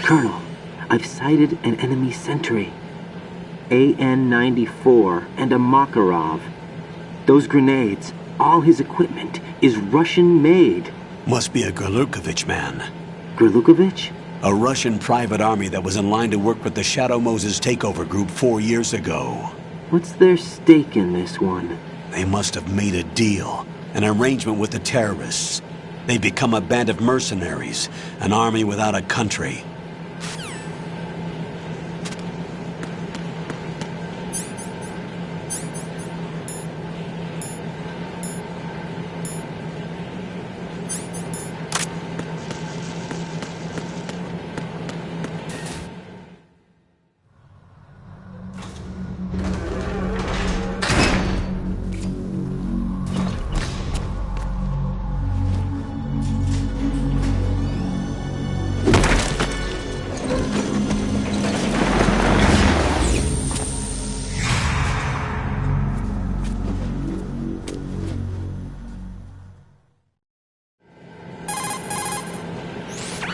Colonel, I've sighted an enemy sentry. AN-94 and a Makarov. Those grenades, all his equipment, is Russian-made. Must be a Gerlukovich man. Gerlukovich? A Russian private army that was in line to work with the Shadow Moses takeover group 4 years ago. What's their stake in this one? They must have made a deal, an arrangement with the terrorists. They become a band of mercenaries, an army without a country.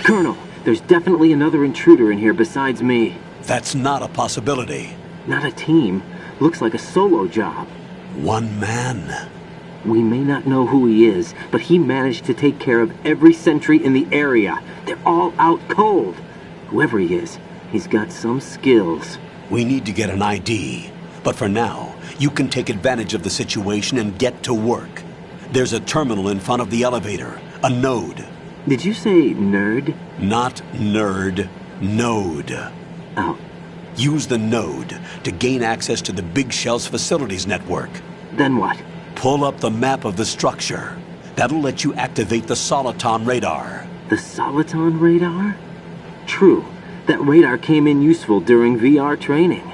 Colonel, there's definitely another intruder in here besides me. That's not a possibility. Not a team. Looks like a solo job. One man. We may not know who he is, but he managed to take care of every sentry in the area. They're all out cold. Whoever he is, he's got some skills. We need to get an ID. But for now, you can take advantage of the situation and get to work. There's a terminal in front of the elevator. A node. Did you say nerd? Not nerd. Node. Oh. Use the node to gain access to the Big Shell's facilities network. Then what? Pull up the map of the structure. That'll let you activate the Soliton radar. The Soliton radar? True. That radar came in useful during VR training.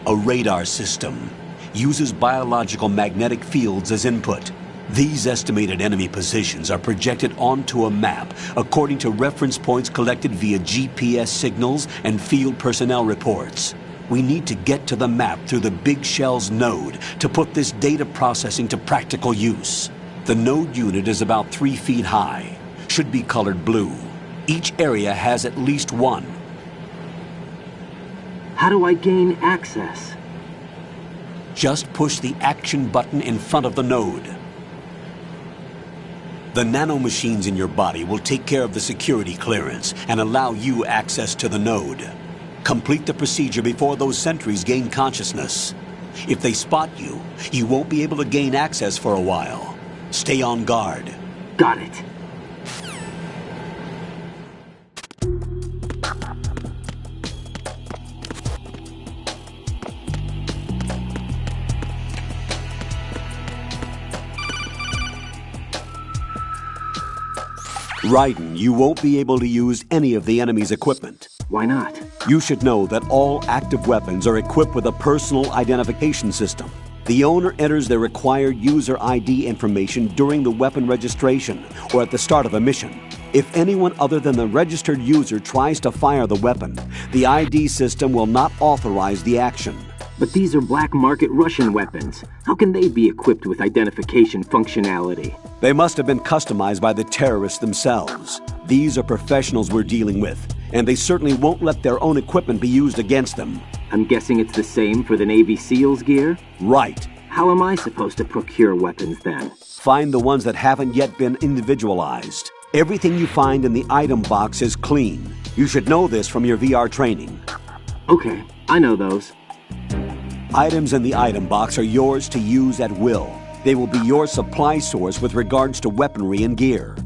A radar system uses biological magnetic fields as input. These estimated enemy positions are projected onto a map according to reference points collected via GPS signals and field personnel reports. We need to get to the map through the Big Shell's node to put this data processing to practical use. The node unit is about 3 feet high, should be colored blue. Each area has at least one. How do I gain access? Just push the action button in front of the node. The nanomachines in your body will take care of the security clearance and allow you access to the node. Complete the procedure before those sentries gain consciousness. If they spot you, you won't be able to gain access for a while. Stay on guard. Got it. Raiden, you won't be able to use any of the enemy's equipment. Why not? You should know that all active weapons are equipped with a personal identification system. The owner enters their required user ID information during the weapon registration or at the start of a mission. If anyone other than the registered user tries to fire the weapon, the ID system will not authorize the action. But these are black market Russian weapons. How can they be equipped with identification functionality? They must have been customized by the terrorists themselves. These are professionals we're dealing with, and they certainly won't let their own equipment be used against them. I'm guessing it's the same for the Navy SEALs gear? Right. How am I supposed to procure weapons then? Find the ones that haven't yet been individualized. Everything you find in the item box is clean. You should know this from your VR training. Okay, I know those. Items in the item box are yours to use at will. They will be your supply source with regards to weaponry and gear.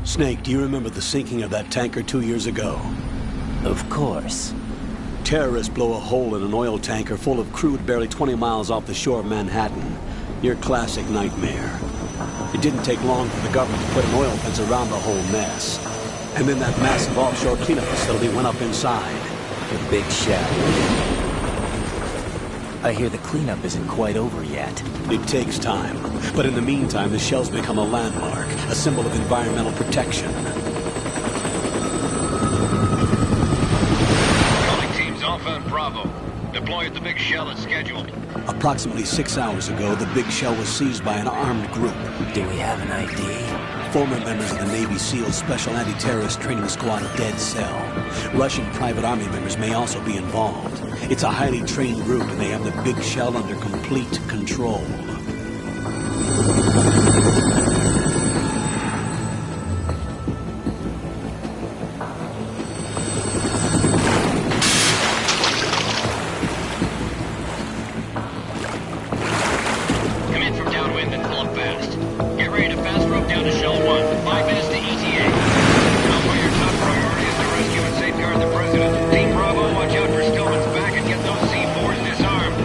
Snake, do you remember the sinking of that tanker 2 years ago? Of course. Terrorists blow a hole in an oil tanker full of crude barely 20 miles off the shore of Manhattan. Your classic nightmare. It didn't take long for the government to put an oil fence around the whole mess. And then that massive offshore cleanup facility went up inside. The big shell. I hear the cleanup isn't quite over yet. It takes time. But in the meantime, the shell's become a landmark, a symbol of environmental protection. Calling teams Alpha and Bravo. Deploy at the big shell as scheduled. Approximately 6 hours ago, the big shell was seized by an armed group. Do we have an ID? Former members of the Navy SEALs Special Anti-Terrorist Training Squad Dead Cell. Russian private army members may also be involved. It's a highly trained group, and they have the big shell under complete control. Come in from downwind and pull up fast. Get ready to fast rope down to Shell 1. 5 minutes to ETA. Alpha, your top priority is to rescue and safeguard the President. Team Bravo, watch out for Stillman's back and get those C4s disarmed.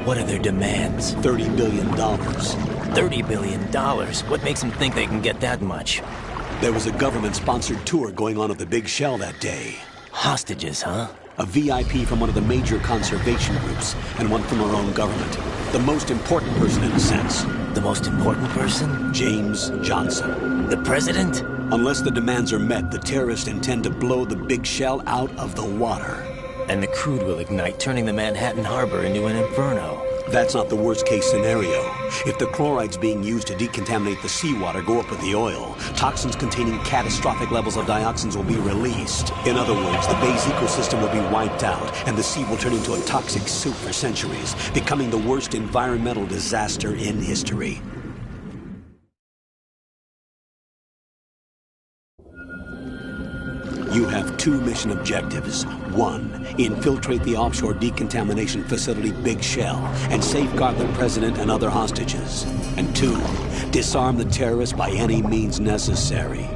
What are their demands? $30 billion. $30 billion? What makes them think they can get that much? There was a government-sponsored tour going on at the big shell that day. Hostages, huh? A VIP from one of the major conservation groups, and one from our own government. The most important person in a sense. The most important person? James Johnson. The president? Unless the demands are met, the terrorists intend to blow the big shell out of the water. And the crude will ignite, turning the Manhattan Harbor into an inferno. That's not the worst-case scenario. If the chlorides being used to decontaminate the seawater go up with the oil, toxins containing catastrophic levels of dioxins will be released. In other words, the bay's ecosystem will be wiped out, and the sea will turn into a toxic soup for centuries, becoming the worst environmental disaster in history. You have 2 mission objectives. 1, infiltrate the offshore decontamination facility Big Shell and safeguard the president and other hostages. And 2, disarm the terrorists by any means necessary.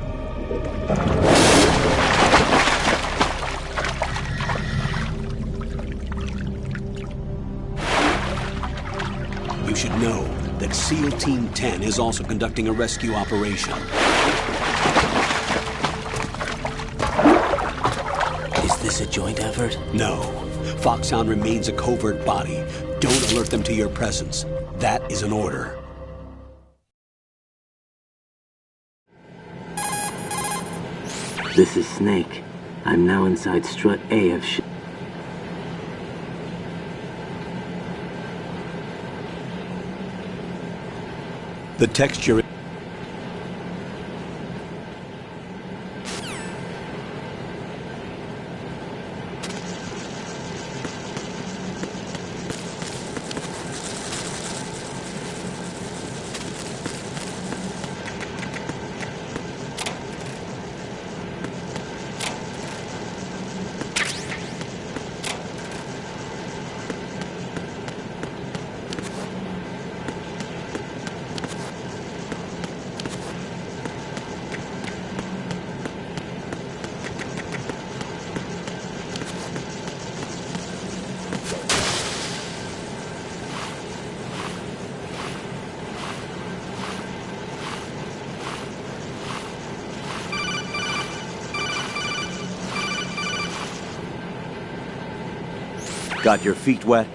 You should know that SEAL Team 10 is also conducting a rescue operation. Is this a joint effort? No. Foxhound remains a covert body. Don't alert them to your presence. That is an order. This is Snake. I'm now inside Strut A of The texture... Got your feet wet?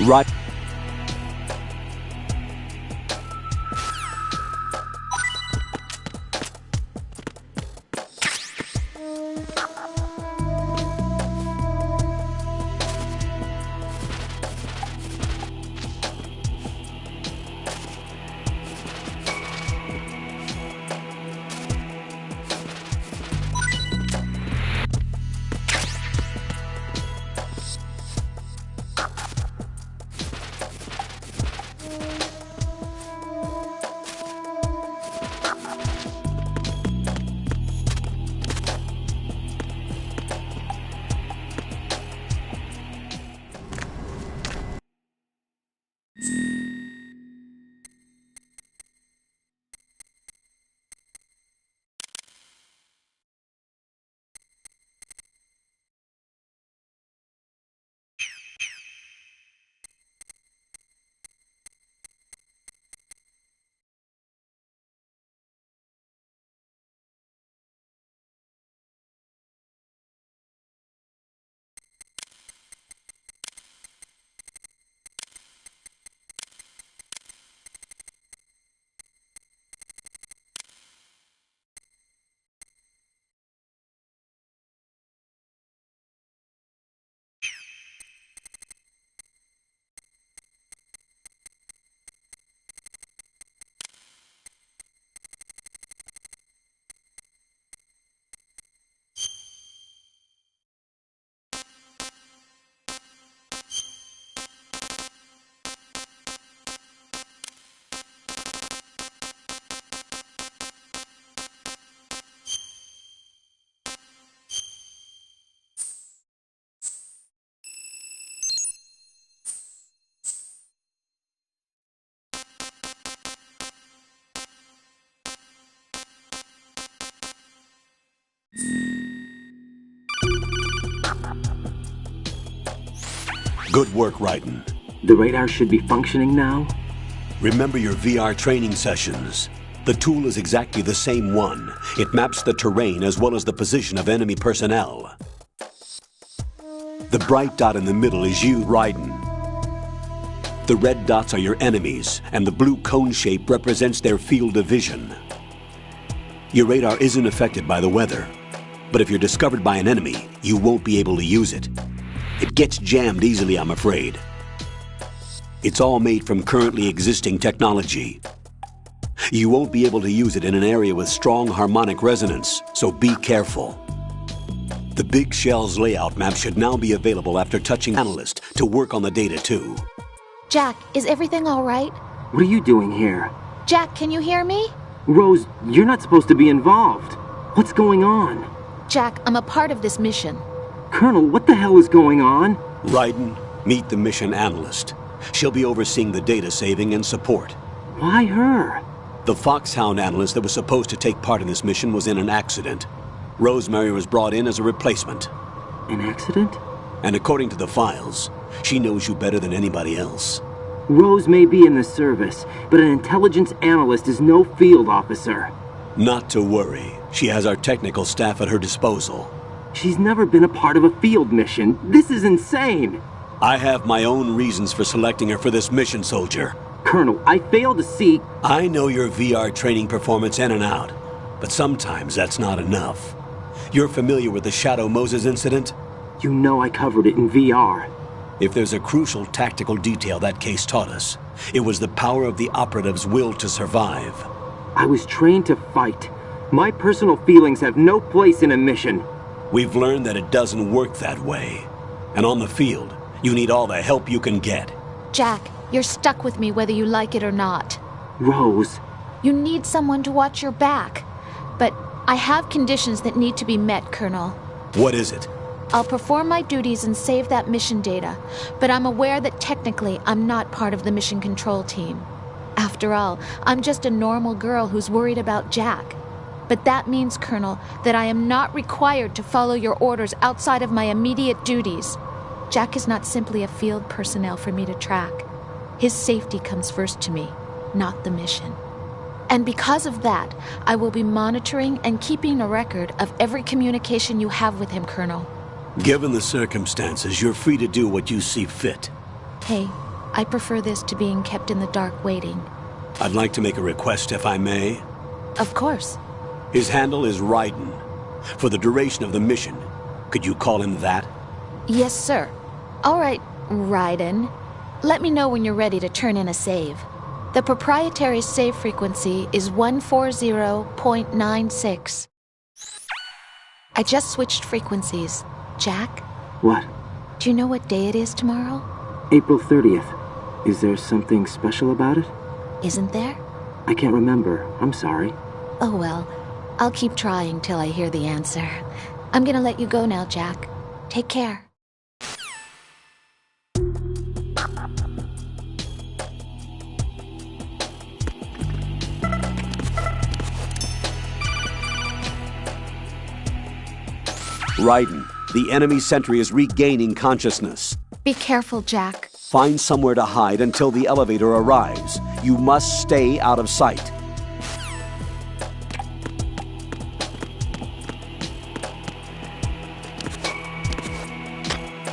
Right. Good work, Raiden. The radar should be functioning now? Remember your VR training sessions. The tool is exactly the same one. It maps the terrain as well as the position of enemy personnel. The bright dot in the middle is you, Raiden. The red dots are your enemies, and the blue cone shape represents their field of vision. Your radar isn't affected by the weather, but if you're discovered by an enemy, you won't be able to use it. It gets jammed easily, I'm afraid. It's all made from currently existing technology. You won't be able to use it in an area with strong harmonic resonance, so be careful. The Big Shell's layout map should now be available after touching Analyst to work on the data too. Jack, is everything all right? What are you doing here? Jack, can you hear me? Rose, you're not supposed to be involved. What's going on? Jack, I'm a part of this mission. Colonel, what the hell is going on? Raiden, meet the mission analyst. She'll be overseeing the data saving and support. Why her? The Foxhound analyst that was supposed to take part in this mission was in an accident. Rosemary was brought in as a replacement. An accident? And according to the files, she knows you better than anybody else. Rose may be in the service, but an intelligence analyst is no field officer. Not to worry. She has our technical staff at her disposal. She's never been a part of a field mission. This is insane. I have my own reasons for selecting her for this mission, soldier. Colonel, I fail to see... I know your VR training performance in and out, but sometimes that's not enough. You're familiar with the Shadow Moses incident? You know I covered it in VR. If there's a crucial tactical detail that case taught us, it was the power of the operative's will to survive. I was trained to fight. My personal feelings have no place in a mission. We've learned that it doesn't work that way. And on the field, you need all the help you can get. Jack, you're stuck with me whether you like it or not. Rose. You need someone to watch your back. But I have conditions that need to be met, Colonel. What is it? I'll perform my duties and save that mission data, but I'm aware that technically I'm not part of the mission control team. After all, I'm just a normal girl who's worried about Jack. But that means, Colonel, that I am not required to follow your orders outside of my immediate duties. Jack is not simply a field personnel for me to track. His safety comes first to me, not the mission. And because of that, I will be monitoring and keeping a record of every communication you have with him, Colonel. Given the circumstances, you're free to do what you see fit. Hey, I prefer this to being kept in the dark waiting. I'd like to make a request, if I may. Of course. His handle is Raiden. For the duration of the mission, could you call him that? Yes, sir. All right, Raiden. Let me know when you're ready to turn in a save. The proprietary save frequency is 140.96. I just switched frequencies. Jack? What? Do you know what day it is tomorrow? April 30th. Is there something special about it? Isn't there? I can't remember. I'm sorry. Oh well. I'll keep trying till I hear the answer. I'm gonna let you go now, Jack. Take care. Raiden, the enemy sentry is regaining consciousness. Be careful, Jack. Find somewhere to hide until the elevator arrives. You must stay out of sight.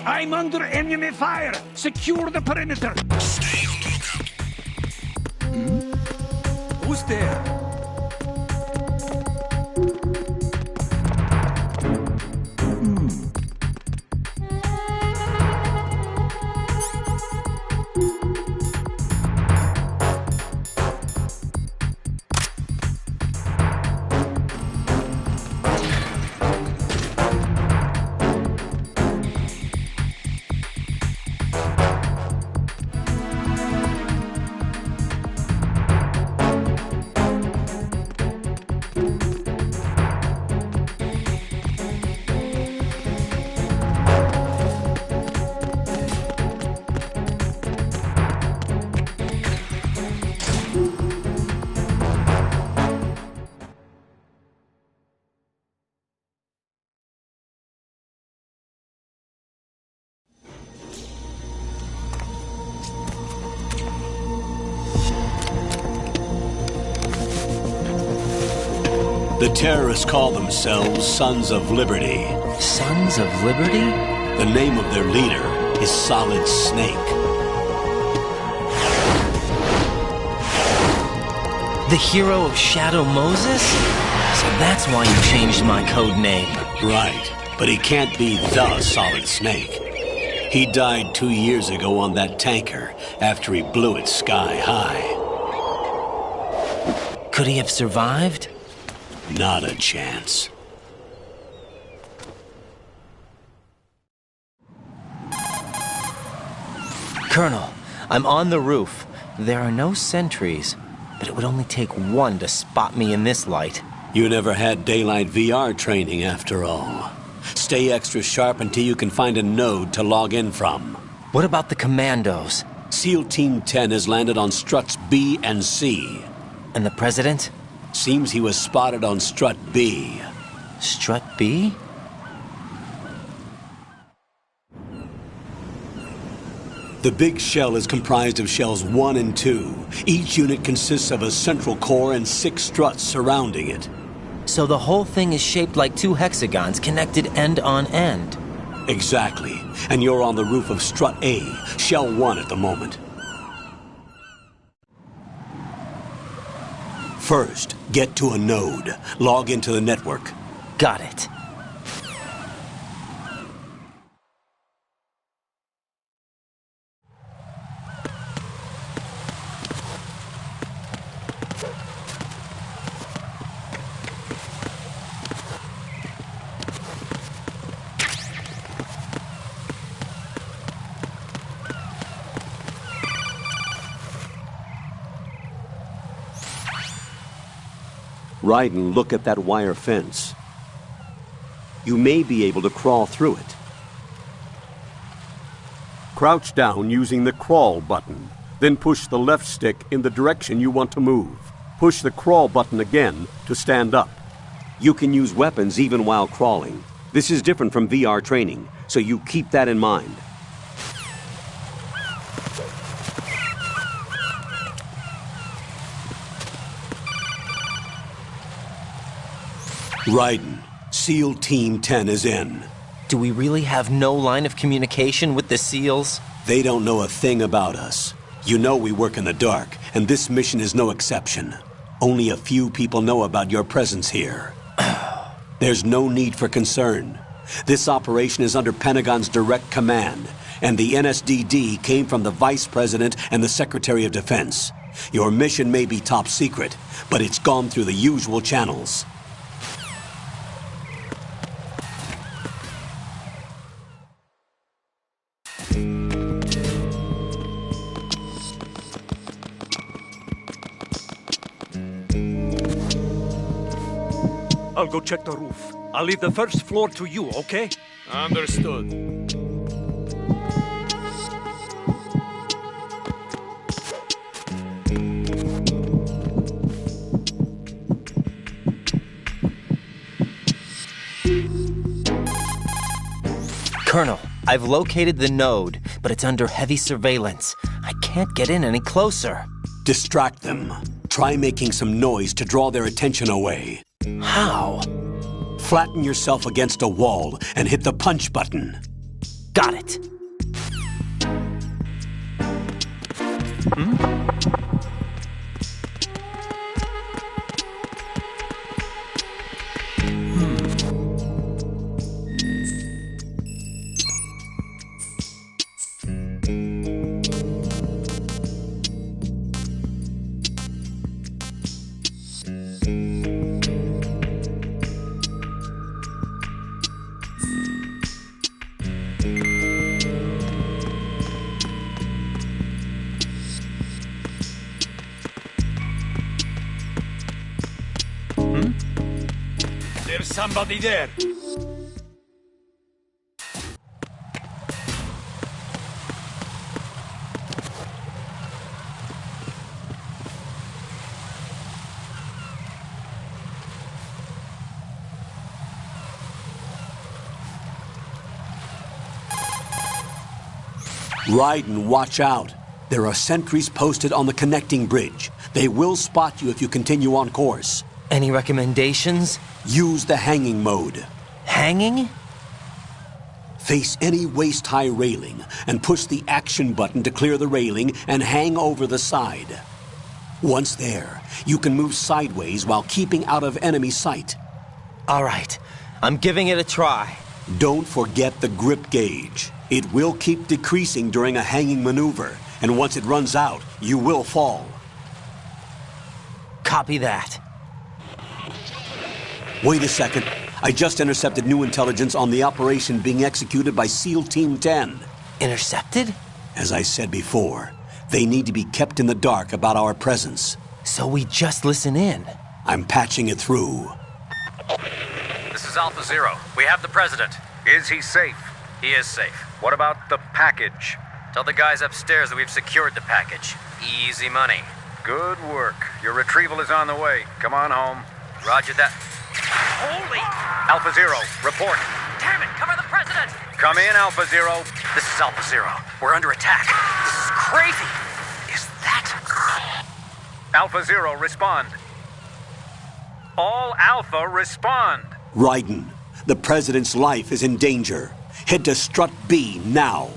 I'm under enemy fire! Secure the perimeter! Stay on the lookout. Who's there? The terrorists call themselves Sons of Liberty. Sons of Liberty? The name of their leader is Solid Snake. The hero of Shadow Moses? So that's why you changed my code name. Right, but he can't be the Solid Snake. He died 2 years ago on that tanker after he blew it sky high. Could he have survived? Not a chance. Colonel, I'm on the roof. There are no sentries, but it would only take one to spot me in this light. You never had daylight VR training after all. Stay extra sharp until you can find a node to log in from. What about the commandos? SEAL Team 10 has landed on struts B and C. And the president? Seems he was spotted on strut B. Strut B? The big shell is comprised of shells 1 and 2. Each unit consists of a central core and 6 struts surrounding it. So the whole thing is shaped like 2 hexagons connected end on end. Exactly. And you're on the roof of strut A, shell 1 at the moment. First, get to a node. Log into the network. Got it. Raiden, look at that wire fence. You may be able to crawl through it. Crouch down using the crawl button. Then push the left stick in the direction you want to move. Push the crawl button again to stand up. You can use weapons even while crawling. This is different from VR training, so you keep that in mind. Raiden, SEAL Team 10 is in. Do we really have no line of communication with the SEALs? They don't know a thing about us. You know we work in the dark, and this mission is no exception. Only a few people know about your presence here. There's no need for concern. This operation is under Pentagon's direct command, and the NSDD came from the Vice President and the Secretary of Defense. Your mission may be top secret, but it's gone through the usual channels. I'll go check the roof. I'll leave the first floor to you, okay? Understood. Colonel, I've located the node, but it's under heavy surveillance. I can't get in any closer. Distract them. Try making some noise to draw their attention away. How? Flatten yourself against a wall and hit the punch button. Got it. There's somebody there. Raiden, watch out. There are sentries posted on the connecting bridge. They will spot you if you continue on course. Any recommendations? Use the hanging mode. Hanging? Face any waist-high railing and push the action button to clear the railing and hang over the side. Once there, you can move sideways while keeping out of enemy sight. All right, I'm giving it a try. Don't forget the grip gauge. It will keep decreasing during a hanging maneuver, and once it runs out, you will fall. Copy that. Wait a second. I just intercepted new intelligence on the operation being executed by SEAL Team 10. Intercepted? As I said before, they need to be kept in the dark about our presence. So we just listen in. I'm patching it through. This is Alpha Zero. We have the President. Is he safe? He is safe. What about the package? Tell the guys upstairs that we've secured the package. Easy money. Good work. Your retrieval is on the way. Come on home. Roger that. Holy! Alpha Zero, report. Damn it, cover the President! Come in, Alpha Zero. This is Alpha Zero. We're under attack. This is crazy. Is that... Alpha Zero, respond. All Alpha, respond. Raiden, the President's life is in danger. Head to Strut B now.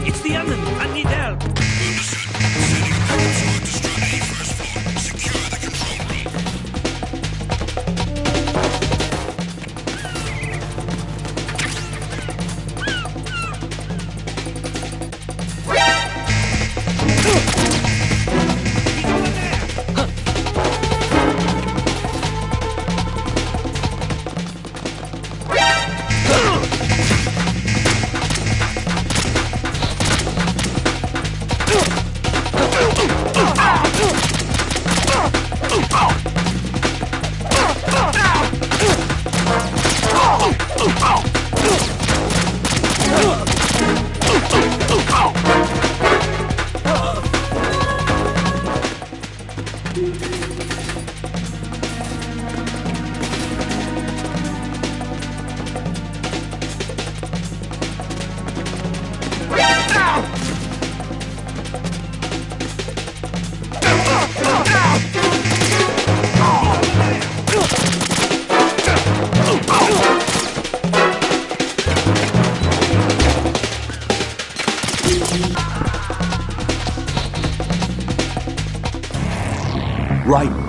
It's the enemy. I need help. Sending Power 4 to Strut A, first floor. Secure the control room.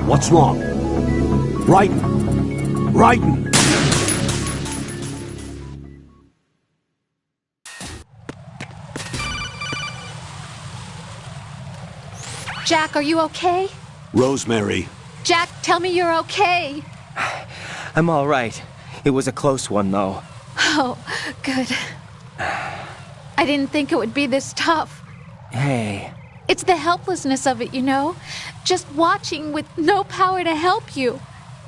What's wrong? Raiden! Jack, are you okay? Rosemary. Jack, tell me you're okay. I'm all right. It was a close one, though. Oh, good. I didn't think it would be this tough. Hey. It's the helplessness of it, you know? Just watching with no power to help you.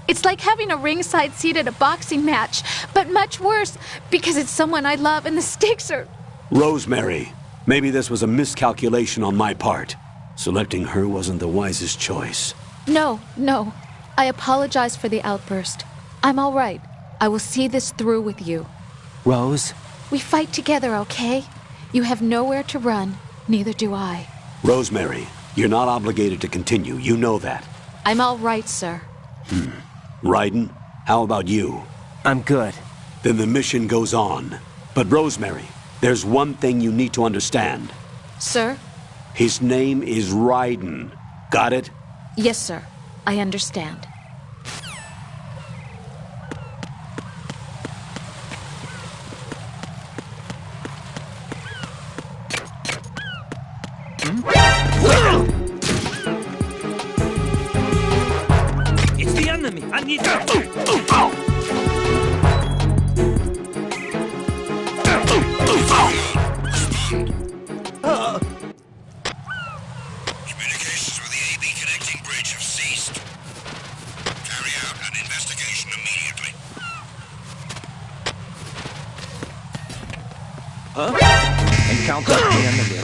It's like having a ringside seat at a boxing match, but much worse because it's someone I love and the stakes are... Rosemary, maybe this was a miscalculation on my part. Selecting her wasn't the wisest choice. No. I apologize for the outburst. I'm all right. I will see this through with you. Rose? We fight together, okay? You have nowhere to run, neither do I. Rosemary, you're not obligated to continue. You know that. I'm all right, sir. Raiden, how about you? I'm good. Then the mission goes on. But Rosemary, there's one thing you need to understand. Sir? His name is Raiden. Got it? Yes, sir. I understand. It's the enemy! I need Communications with the AB connecting bridge have ceased. Carry out an investigation immediately. Encounter the enemy.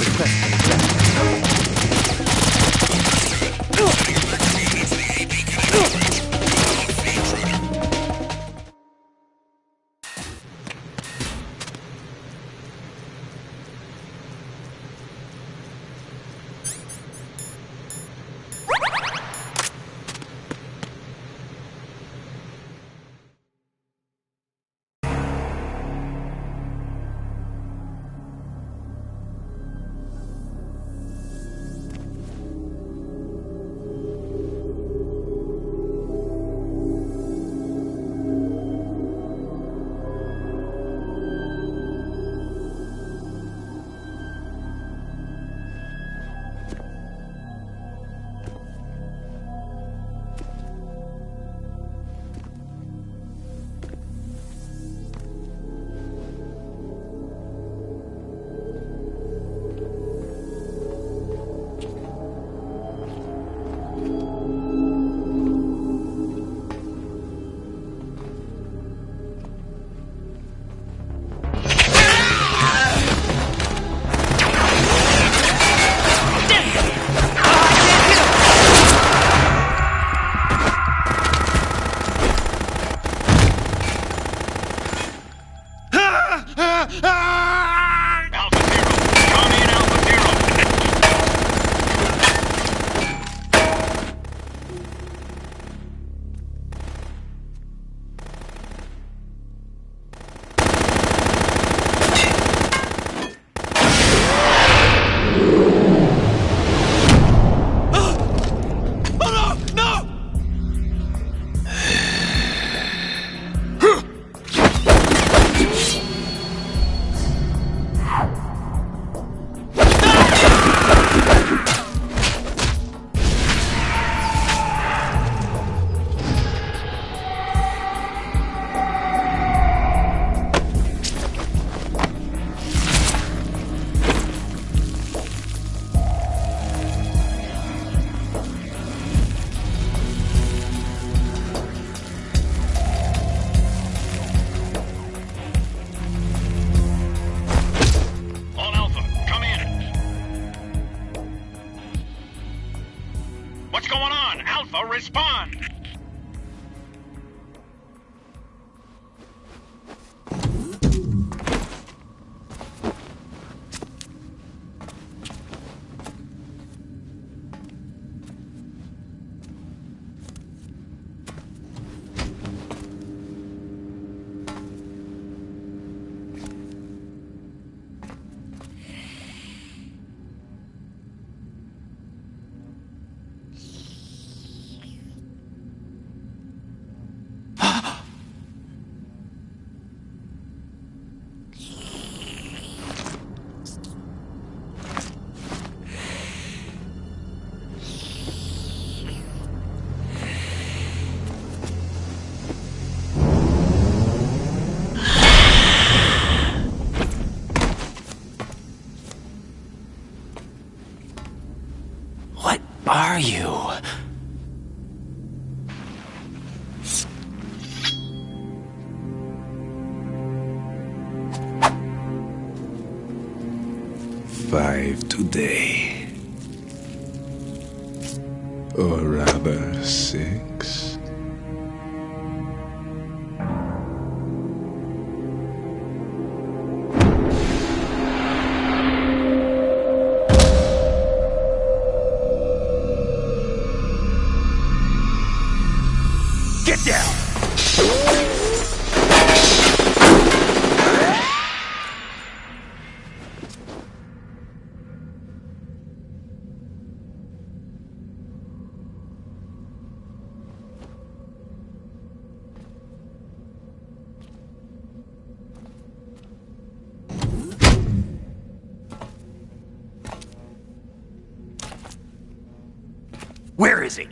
are you? Five today. Or rather, 6. Get down! Where is he?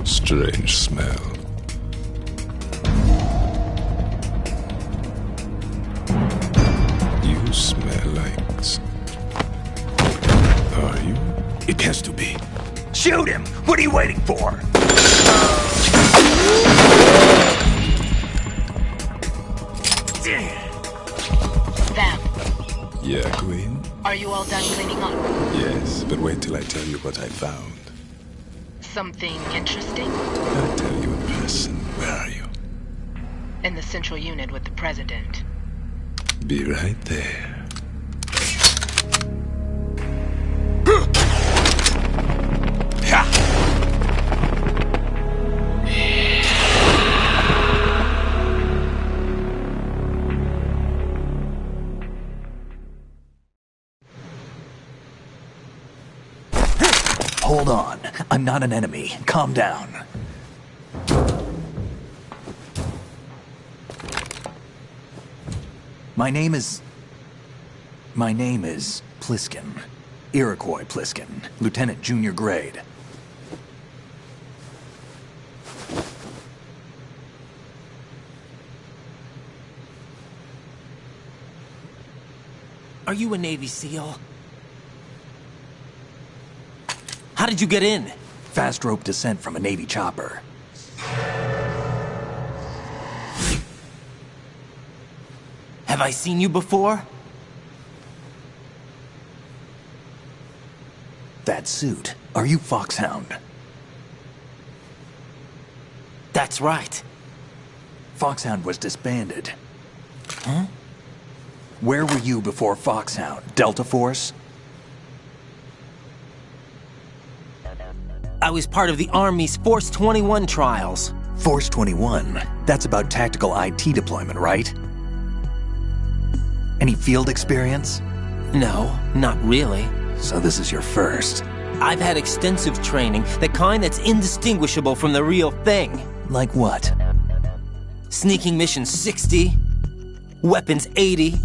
Strange smell. You smell like... Are you? It has to be. Shoot him! What are you waiting for? Them. Yeah, Queen? Are you all done cleaning up? Yes, but wait till I tell you what I found. Something interesting? I'll tell you in person. Where are you? In the central unit with the president. Be right there. Hold on. I'm not an enemy. Calm down. My name is Pliskin. Iroquois Pliskin. Lieutenant Junior Grade. Are you a Navy SEAL? How did you get in? Fast rope descent from a Navy chopper. Have I seen you before? That suit. Are you Foxhound? That's right. Foxhound was disbanded. Huh? Where were you before Foxhound? Delta Force? I was part of the Army's Force 21 trials. Force 21? That's about tactical IT deployment, right? Any field experience? No, not really. So this is your first? I've had extensive training, the kind that's indistinguishable from the real thing. Like what? Sneaking mission 60, weapons 80,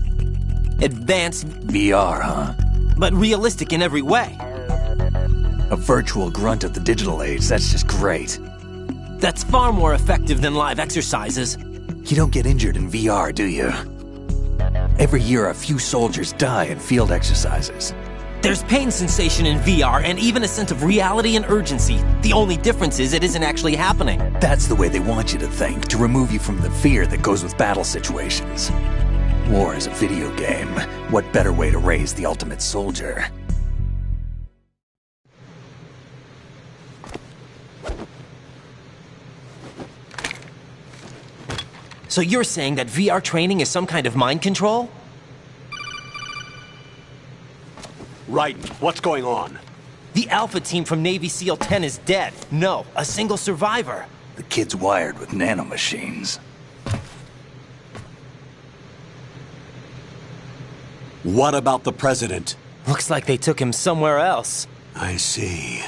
advanced... VR, huh? But realistic in every way. A virtual grunt of the digital age, that's just great. That's far more effective than live exercises. You don't get injured in VR, do you? Every year a few soldiers die in field exercises. There's pain sensation in VR and even a sense of reality and urgency. The only difference is it isn't actually happening. That's the way they want you to think, to remove you from the fear that goes with battle situations. War is a video game. What better way to raise the ultimate soldier? So you're saying that VR training is some kind of mind control? Right. What's going on? The Alpha team from Navy SEAL 10 is dead. No, a single survivor. The kid's wired with nanomachines. What about the president? Looks like they took him somewhere else. I see.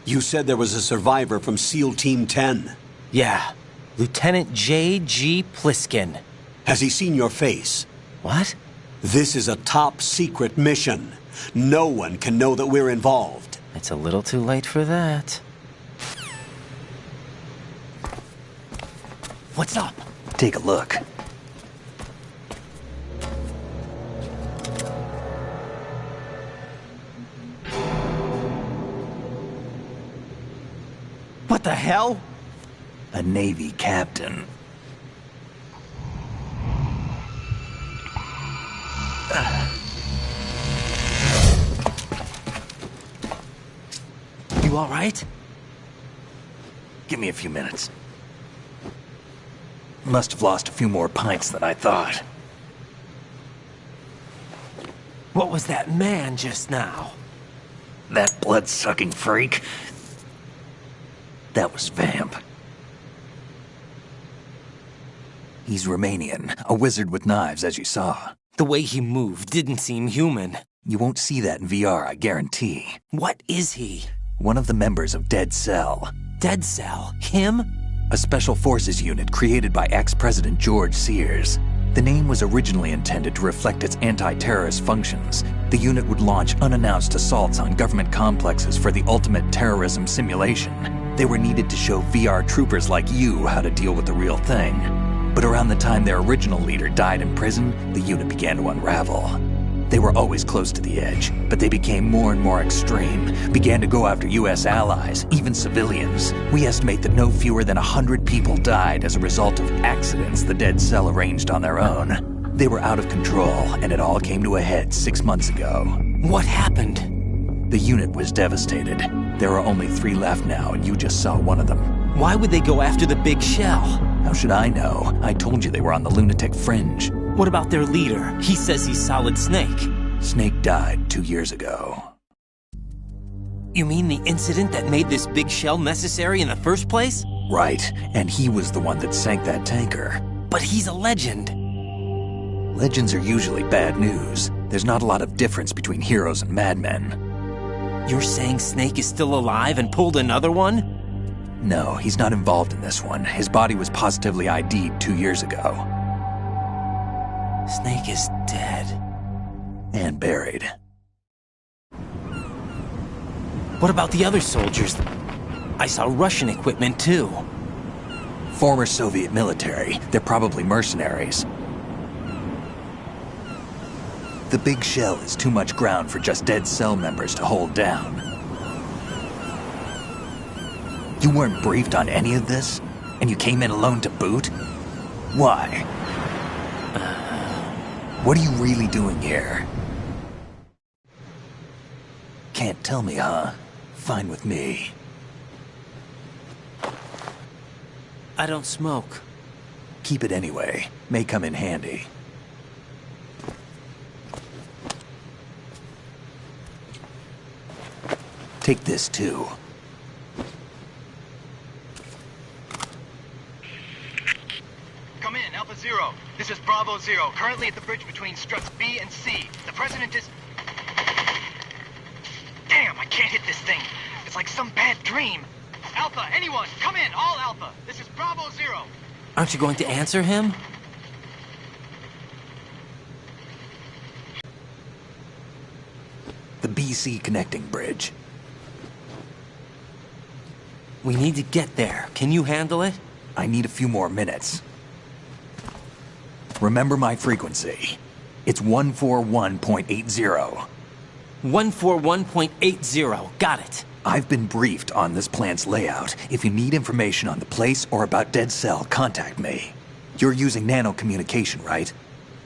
You said there was a survivor from SEAL Team 10. Yeah. Lieutenant J.G. Pliskin. Has he seen your face? What? This is a top-secret mission. No one can know that we're involved. It's a little too late for that. What's up? Take a look. What the hell? A Navy captain. You all right? Give me a few minutes. Must have lost a few more pints than I thought. What was that man just now? That blood-sucking freak? That was Vamp. He's Romanian, a wizard with knives, as you saw. The way he moved didn't seem human. You won't see that in VR, I guarantee. What is he? One of the members of Dead Cell. Dead Cell? Him? A special forces unit created by ex-President George Sears. The name was originally intended to reflect its anti-terrorist functions. The unit would launch unannounced assaults on government complexes for the ultimate terrorism simulation. They were needed to show VR troopers like you how to deal with the real thing. But around the time their original leader died in prison, the unit began to unravel. They were always close to the edge, but they became more and more extreme, began to go after U.S. allies, even civilians. We estimate that no fewer than 100 people died as a result of accidents the Dead Cell arranged on their own. They were out of control, and it all came to a head 6 months ago. What happened? The unit was devastated. There are only 3 left now, and you just saw one of them. Why would they go after the big shell? How should I know? I told you they were on the lunatic fringe. What about their leader? He says he's Solid Snake. Snake died 2 years ago. You mean the incident that made this big shell necessary in the first place? Right, and he was the one that sank that tanker. But he's a legend. Legends are usually bad news. There's not a lot of difference between heroes and madmen. You're saying Snake is still alive and pulled another one? No, he's not involved in this one. His body was positively ID'd 2 years ago. Snake is dead. And buried. What about the other soldiers? I saw Russian equipment too. Former Soviet military. They're probably mercenaries. The big shell is too much ground for just Dead Cell members to hold down. You weren't briefed on any of this? And you came in alone to boot? Why? What are you really doing here? Can't tell me, huh? Fine with me. I don't smoke. Keep it anyway. May come in handy. Take this too. Come in, Alpha Zero. This is Bravo Zero, currently at the bridge between struts B and C. The President is... Damn, I can't hit this thing. It's like some bad dream. Alpha, anyone, come in, all Alpha. This is Bravo Zero. Aren't you going to answer him? The BC connecting bridge. We need to get there. Can you handle it? I need a few more minutes. Remember my frequency. It's 141.80. 141.80. Got it. I've been briefed on this plant's layout. If you need information on the place or about Dead Cell, contact me. You're using nano communication, right?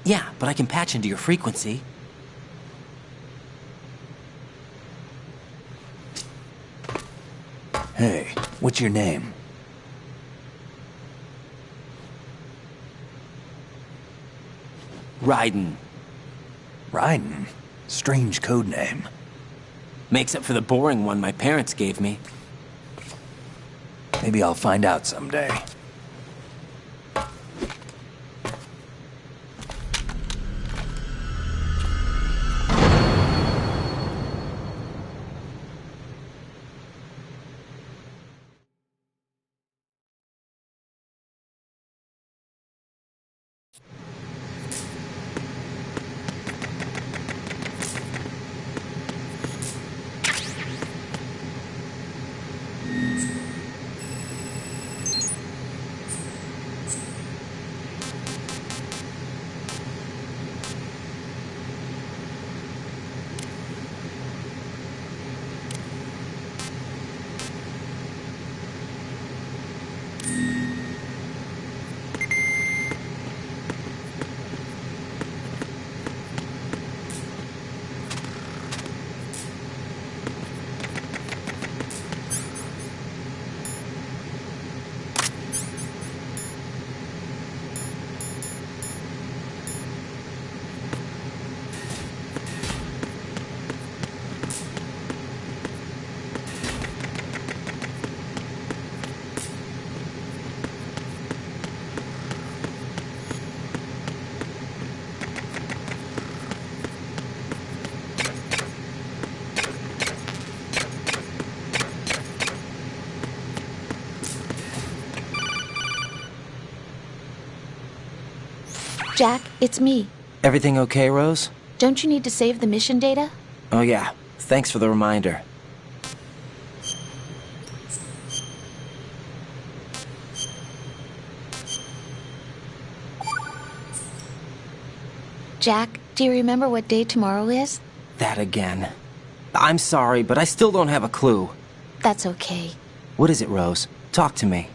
Yeah, but I can patch into your frequency. Hey, what's your name? Raiden. Raiden? Strange code name. Makes up for the boring one my parents gave me. Maybe I'll find out someday. Jack, it's me. Everything okay, Rose? Don't you need to save the mission data? Oh yeah, thanks for the reminder. Jack, do you remember what day tomorrow is? That again. I'm sorry, but I still don't have a clue. That's okay. What is it, Rose? Talk to me.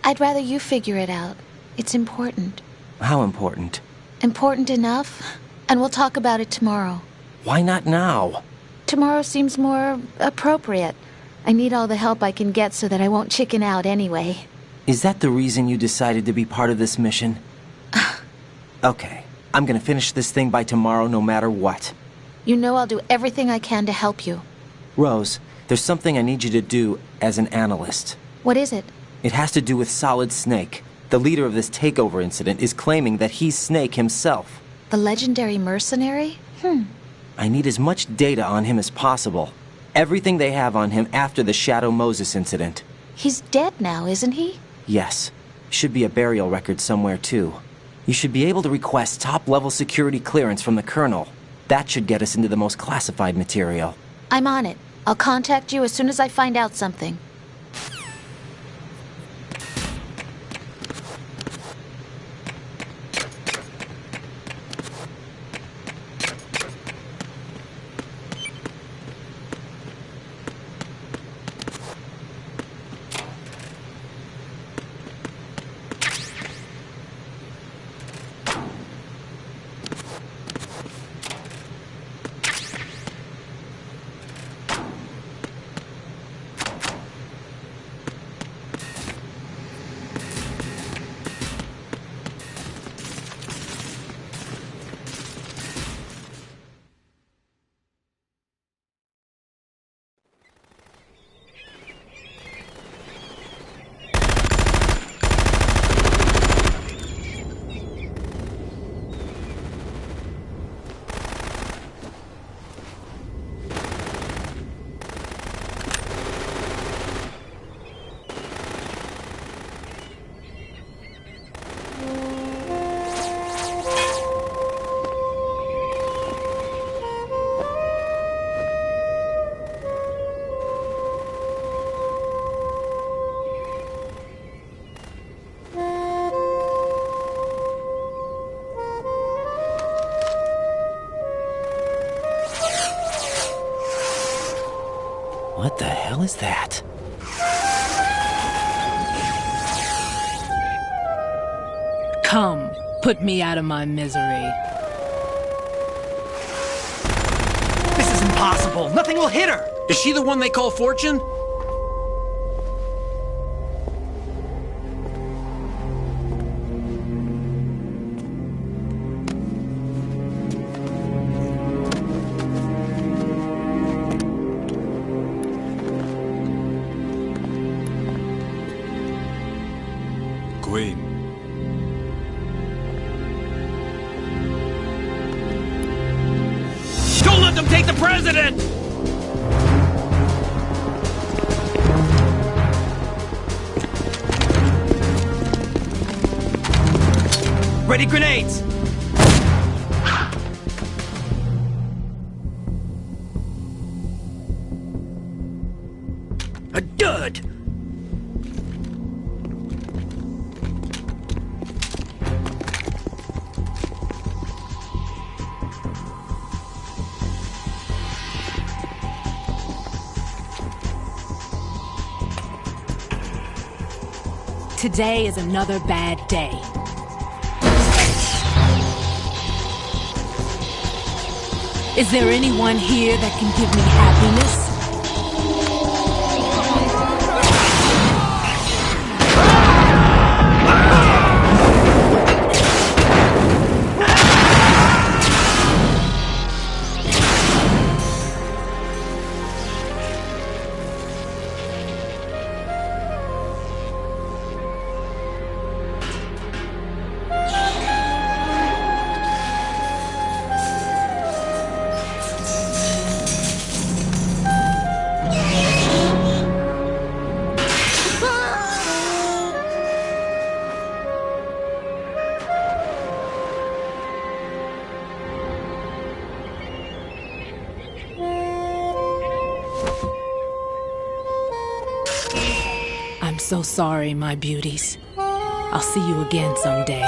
I'd rather you figure it out. It's important. How important? Important enough, and we'll talk about it tomorrow. Why not now? Tomorrow seems more appropriate. I need all the help I can get so that I won't chicken out anyway. Is that the reason you decided to be part of this mission? Okay, I'm gonna finish this thing by tomorrow no matter what. You know I'll do everything I can to help you. Rose, there's something I need you to do as an analyst. What is it? It has to do with Solid Snake. The leader of this takeover incident is claiming that he's Snake himself. The legendary mercenary? I need as much data on him as possible. Everything they have on him after the Shadow Moses incident. He's dead now, isn't he? Yes. Should be a burial record somewhere, too. You should be able to request top-level security clearance from the Colonel. That should get us into the most classified material. I'm on it. I'll contact you as soon as I find out something. What the hell is that? Come, put me out of my misery. This is impossible. Nothing will hit her. Is she the one they call Fortune? Queen. Don't let them take the president! Ready grenades! A dud! Today is another bad day. Is there anyone here that can give me happiness? so sorry, my beauties. I'll see you again someday.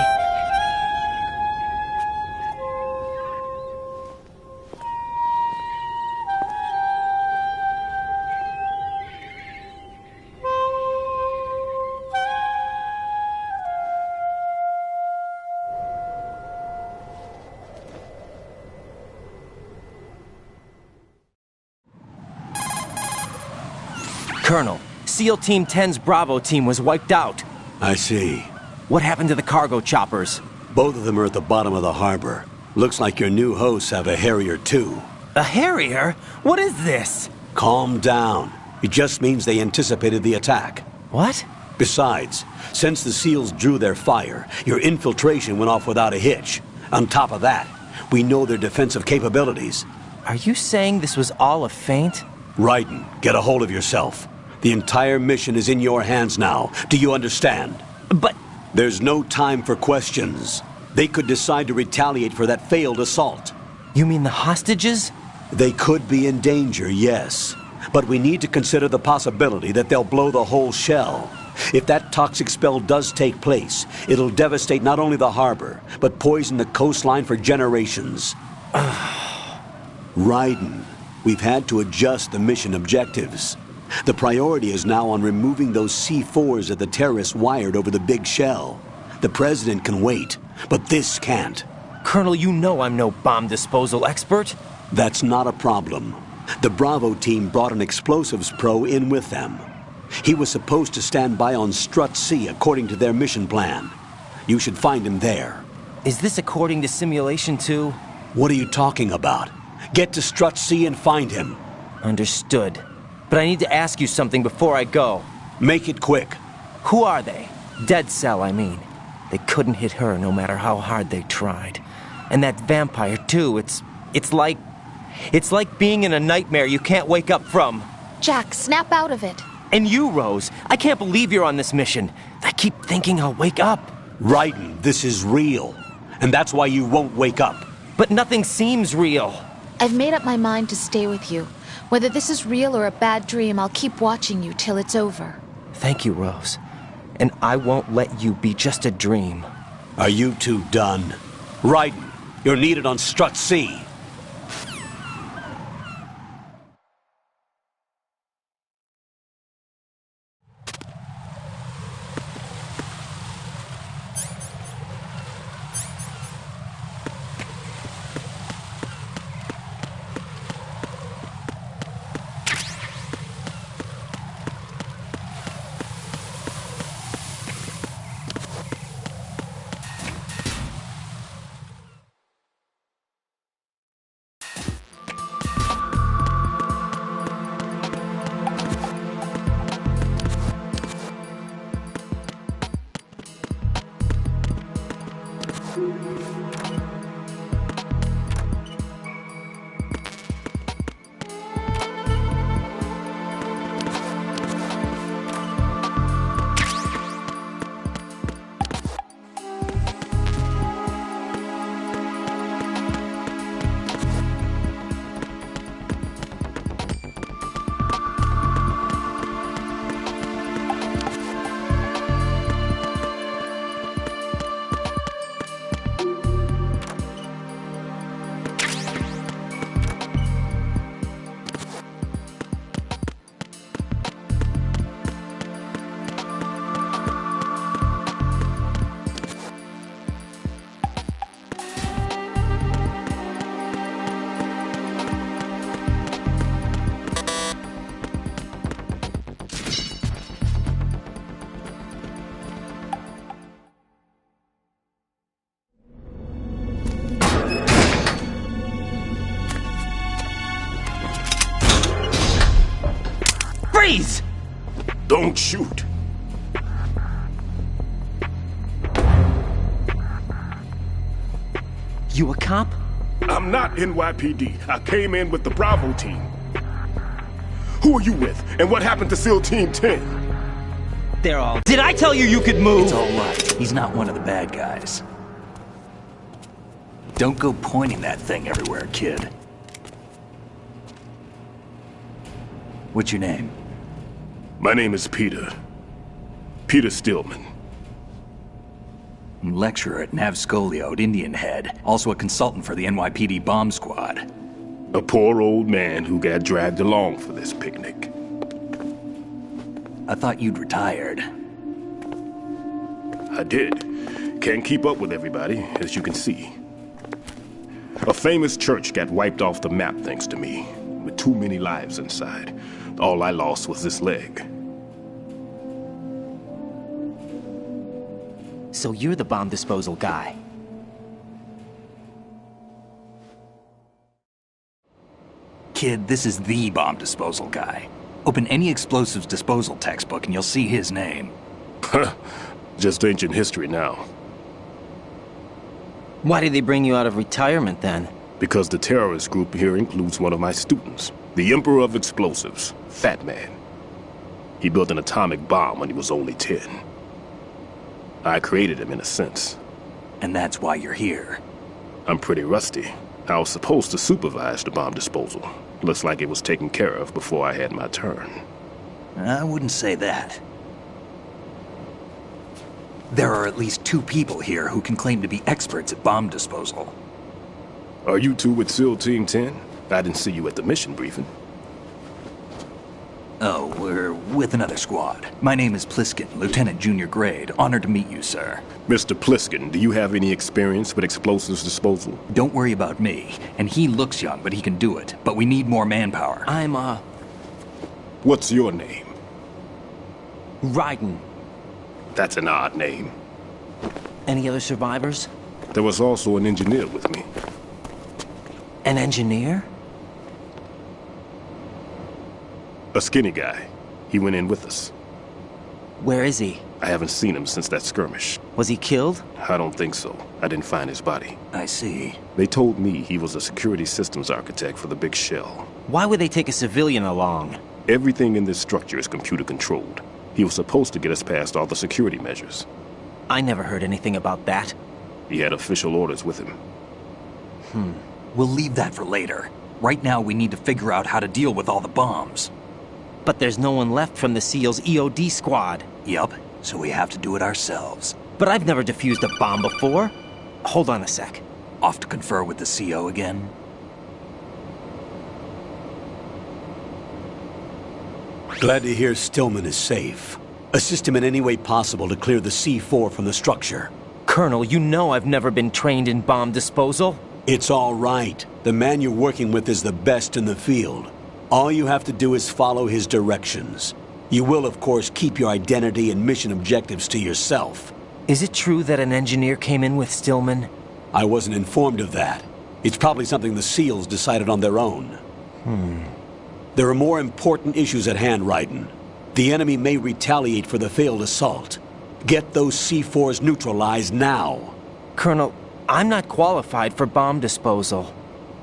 Colonel, SEAL Team 10's Bravo team was wiped out. I see. What happened to the cargo choppers? Both of them are at the bottom of the harbor. Looks like your new hosts have a Harrier too. A Harrier? What is this? Calm down. It just means they anticipated the attack. What? Besides, since the SEALs drew their fire, your infiltration went off without a hitch. On top of that, we know their defensive capabilities. Are you saying this was all a feint? Raiden, get a hold of yourself. The entire mission is in your hands now. Do you understand? But... There's no time for questions. They could decide to retaliate for that failed assault. You mean the hostages? They could be in danger, yes. But we need to consider the possibility that they'll blow the whole shell. If that toxic spell does take place, it'll devastate not only the harbor, but poison the coastline for generations. Raiden, we've had to adjust the mission objectives. The priority is now on removing those C4s that the terrorists wired over the big shell. The President can wait, but this can't. Colonel, you know I'm no bomb disposal expert. That's not a problem. The Bravo team brought an explosives pro in with them. He was supposed to stand by on Strut C according to their mission plan. You should find him there. Is this according to simulation too? What are you talking about? Get to Strut C and find him. Understood. But I need to ask you something before I go. Make it quick. Who are they? Dead Cell, I mean. They couldn't hit her no matter how hard they tried. And that vampire too, it's like being in a nightmare you can't wake up from. Jack, snap out of it. And you, Rose, I can't believe you're on this mission. I keep thinking I'll wake up. Raiden, this is real. And that's why you won't wake up. But nothing seems real. I've made up my mind to stay with you. Whether this is real or a bad dream, I'll keep watching you till it's over. Thank you, Rose. And I won't let you be just a dream. Are you two done? Raiden, you're needed on Strut C. Freeze! Don't shoot. You a cop? I'm not NYPD. I came in with the Bravo team. Who are you with? And what happened to SEAL Team 10? They're all... Did I tell you you could move? It's all right. He's not one of the bad guys. Don't go pointing that thing everywhere, kid. What's your name? My name is Peter. Peter Stillman. Lecturer at Navscolio at Indian Head, also a consultant for the NYPD bomb squad. A poor old man who got dragged along for this picnic. I thought you'd retired. I did. Can't keep up with everybody, as you can see. A famous church got wiped off the map thanks to me, with too many lives inside. All I lost was this leg. So you're the bomb disposal guy. Kid, this is the bomb disposal guy. Open any explosives disposal textbook and you'll see his name. Just ancient history now. Why did they bring you out of retirement then? Because the terrorist group here includes one of my students, the Emperor of Explosives, Fat Man. He built an atomic bomb when he was only 10. I created him in a sense. And that's why you're here. I'm pretty rusty. I was supposed to supervise the bomb disposal. Looks like it was taken care of before I had my turn. I wouldn't say that. There are at least 2 people here who can claim to be experts at bomb disposal. Are you two with SEAL Team 10? I didn't see you at the mission briefing. Oh, we're with another squad. My name is Pliskin, Lieutenant Junior Grade. Honored to meet you, sir. Mr. Pliskin, do you have any experience with explosives disposal? Don't worry about me. And he looks young, but he can do it. But we need more manpower. What's your name? Raiden. That's an odd name. Any other survivors? There was also an engineer with me. An engineer? A skinny guy. He went in with us. Where is he? I haven't seen him since that skirmish. Was he killed? I don't think so. I didn't find his body. I see. They told me he was a security systems architect for the big shell. Why would they take a civilian along? Everything in this structure is computer controlled. He was supposed to get us past all the security measures. I never heard anything about that. He had official orders with him. We'll leave that for later. Right now we need to figure out how to deal with all the bombs. But there's no one left from the SEAL's EOD squad. Yup, so we have to do it ourselves. But I've never defused a bomb before. Hold on a sec. Off to confer with the CO again? Glad to hear Stillman is safe. Assist him in any way possible to clear the C4 from the structure. Colonel, you know I've never been trained in bomb disposal. It's all right. The man you're working with is the best in the field. All you have to do is follow his directions. You will, of course, keep your identity and mission objectives to yourself. Is it true that an engineer came in with Stillman? I wasn't informed of that. It's probably something the SEALs decided on their own. There are more important issues at hand, Raiden. The enemy may retaliate for the failed assault. Get those C4s neutralized now. Colonel, I'm not qualified for bomb disposal.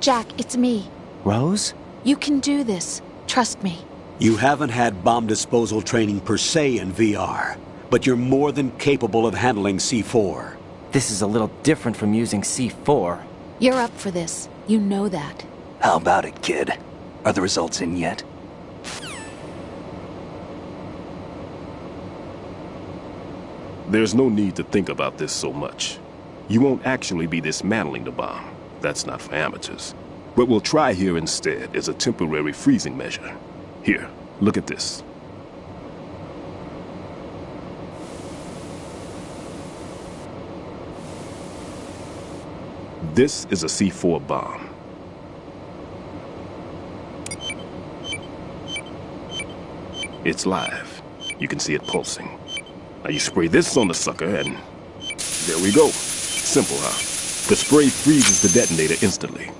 Jack, it's me. Rose? You can do this. Trust me. You haven't had bomb disposal training per se in VR, but you're more than capable of handling C4. This is a little different from using C4. You're up for this. You know that. How about it, kid? Are the results in yet? There's no need to think about this so much. You won't actually be dismantling the bomb. That's not for amateurs. What we'll try here instead is a temporary freezing measure. Here, look at this. This is a C4 bomb. It's live. You can see it pulsing. Now you spray this on the sucker and there we go. Simple, huh? The spray freezes the detonator instantly.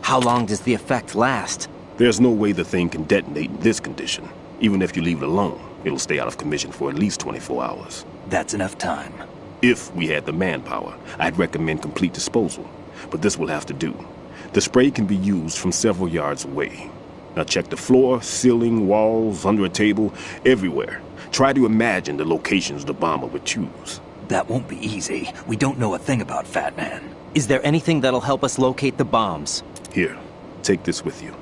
How long does the effect last? There's no way the thing can detonate in this condition. Even if you leave it alone, it'll stay out of commission for at least 24 hours. That's enough time. If we had the manpower, I'd recommend complete disposal. But this will have to do. The spray can be used from several yards away. Now check the floor, ceiling, walls, under a table, everywhere. Try to imagine the locations the bomber would choose. That won't be easy. We don't know a thing about Fat Man. Is there anything that'll help us locate the bombs? Here, take this with you.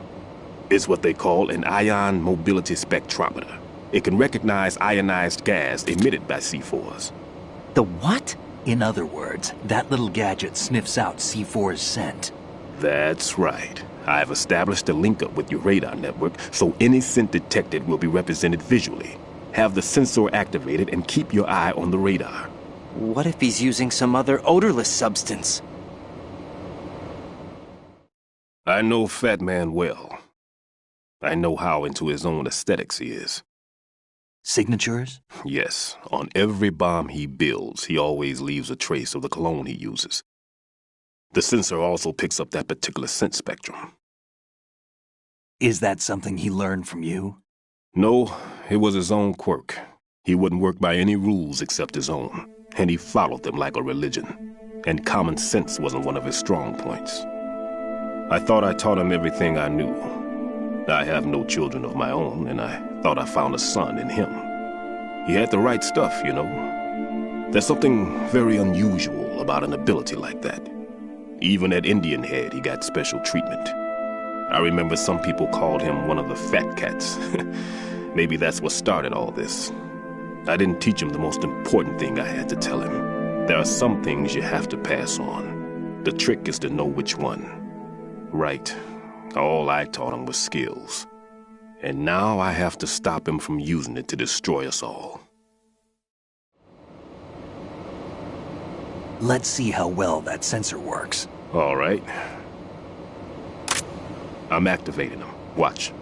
It's what they call an ion mobility spectrometer. It can recognize ionized gas emitted by C4s. The what? In other words, that little gadget sniffs out C4's scent. That's right. I've established a link-up with your radar network, so any scent detected will be represented visually. Have the sensor activated and keep your eye on the radar. What if he's using some other odorless substance? I know Fat Man well. I know how into his own aesthetics he is. Signatures? Yes. On every bomb he builds, he always leaves a trace of the cologne he uses. The sensor also picks up that particular scent spectrum. Is that something he learned from you? No, it was his own quirk. He wouldn't work by any rules except his own, and he followed them like a religion. And common sense wasn't one of his strong points. I thought I taught him everything I knew. I have no children of my own, and I thought I found a son in him. He had the right stuff, you know. There's something very unusual about an ability like that. Even at Indian Head, he got special treatment. I remember some people called him one of the fat cats. Maybe that's what started all this. I didn't teach him the most important thing I had to tell him. There are some things you have to pass on. The trick is to know which one. Right. All I taught him was skills. And now I have to stop him from using it to destroy us all. Let's see how well that sensor works. All right. I'm activating them. Watch.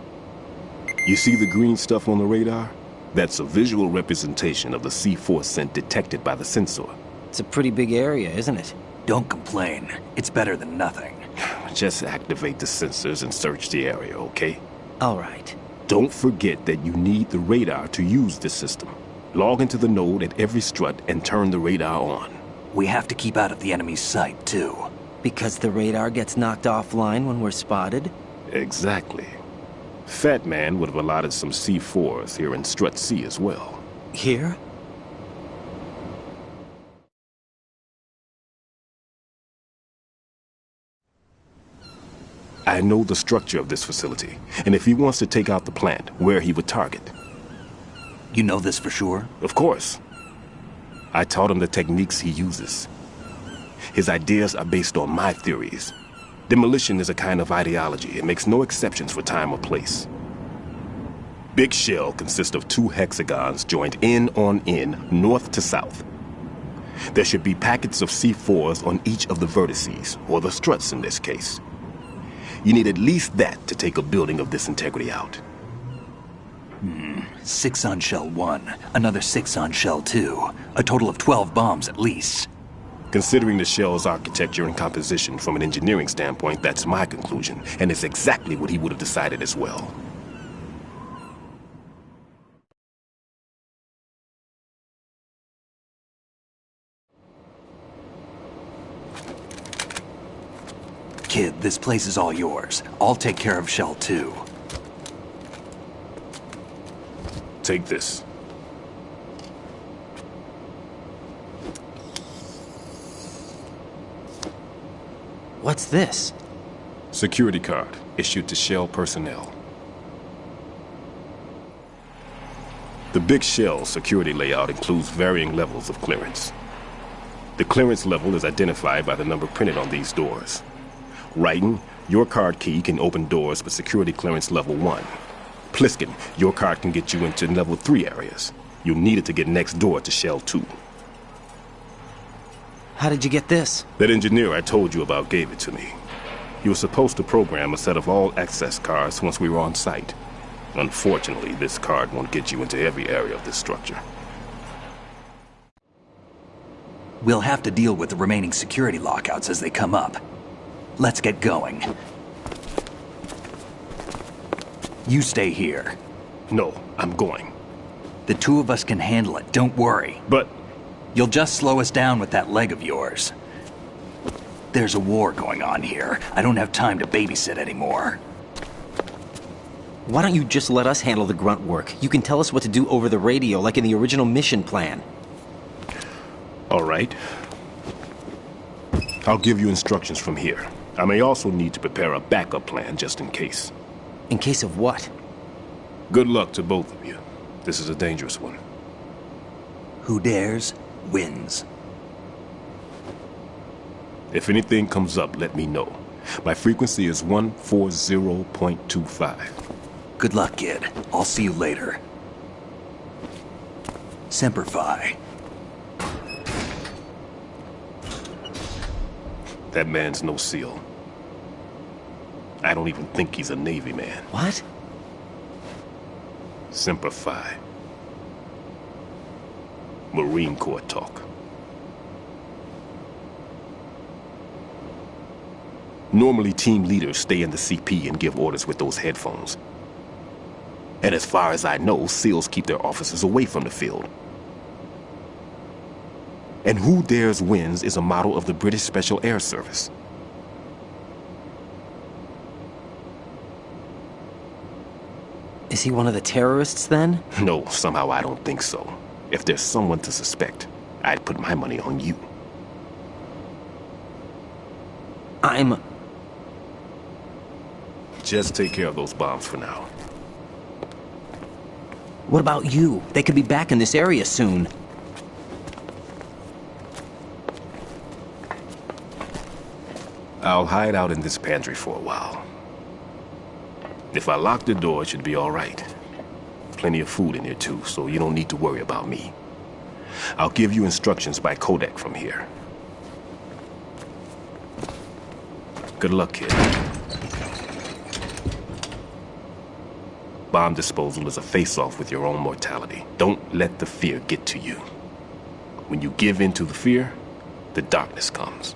You see the green stuff on the radar? That's a visual representation of the C4 scent detected by the sensor. It's a pretty big area, isn't it? Don't complain. It's better than nothing. Just activate the sensors and search the area, okay? All right. Don't forget that you need the radar to use this system. Log into the node at every strut and turn the radar on. We have to keep out of the enemy's sight, too. Because the radar gets knocked offline when we're spotted? Exactly. Fat Man would have allotted some C4s here in Strut C as well. Here? I know the structure of this facility, and if he wants to take out the plant, where he would target. You know this for sure? Of course. I taught him the techniques he uses. His ideas are based on my theories. Demolition is a kind of ideology. It makes no exceptions for time or place. Big Shell consists of 2 hexagons joined end on end, north to south. There should be packets of C4s on each of the vertices, or the struts in this case. You need at least that to take a building of this integrity out. 6 on Shell 1, another 6 on Shell 2. A total of 12 bombs at least. Considering the shell's architecture and composition from an engineering standpoint, that's my conclusion, and it's exactly what he would have decided as well. Kid, this place is all yours. I'll take care of Shell 2. Take this. What's this? Security card, issued to Shell personnel. The Big Shell security layout includes varying levels of clearance. The clearance level is identified by the number printed on these doors. Writing, your card key can open doors with security clearance level 1. Pliskin, your card can get you into level 3 areas. You'll need it to get next door to Shell 2. How did you get this? That engineer I told you about gave it to me. He was supposed to program a set of all access cards once we were on site. Unfortunately, this card won't get you into every area of this structure. We'll have to deal with the remaining security lockouts as they come up. Let's get going. You stay here. No, I'm going. The 2 of us can handle it, don't worry. But... You'll just slow us down with that leg of yours. There's a war going on here. I don't have time to babysit anymore. Why don't you just let us handle the grunt work? You can tell us what to do over the radio, like in the original mission plan. All right. I'll give you instructions from here. I may also need to prepare a backup plan just in case. In case of what? Good luck to both of you. This is a dangerous one. Who dares, wins. If anything comes up, let me know. My frequency is 140.25. Good luck, kid. I'll see you later. Semper Fi. That man's no SEAL. I don't even think he's a Navy man. What? Semper Fi. Marine Corps talk. Normally, team leaders stay in the CP and give orders with those headphones. And as far as I know, SEALs keep their officers away from the field. And Who Dares Wins is a model of the British Special Air Service. Is he one of the terrorists, then? No, somehow I don't think so. If there's someone to suspect, I'd put my money on you. Just take care of those bombs for now. What about you? They could be back in this area soon. I'll hide out in this pantry for a while. If I lock the door, it should be all right. Plenty of food in here too, so you don't need to worry about me. I'll give you instructions by codec from here. Good luck, kid. Bomb disposal is a face-off with your own mortality. Don't let the fear get to you. When you give in to the fear, the darkness comes.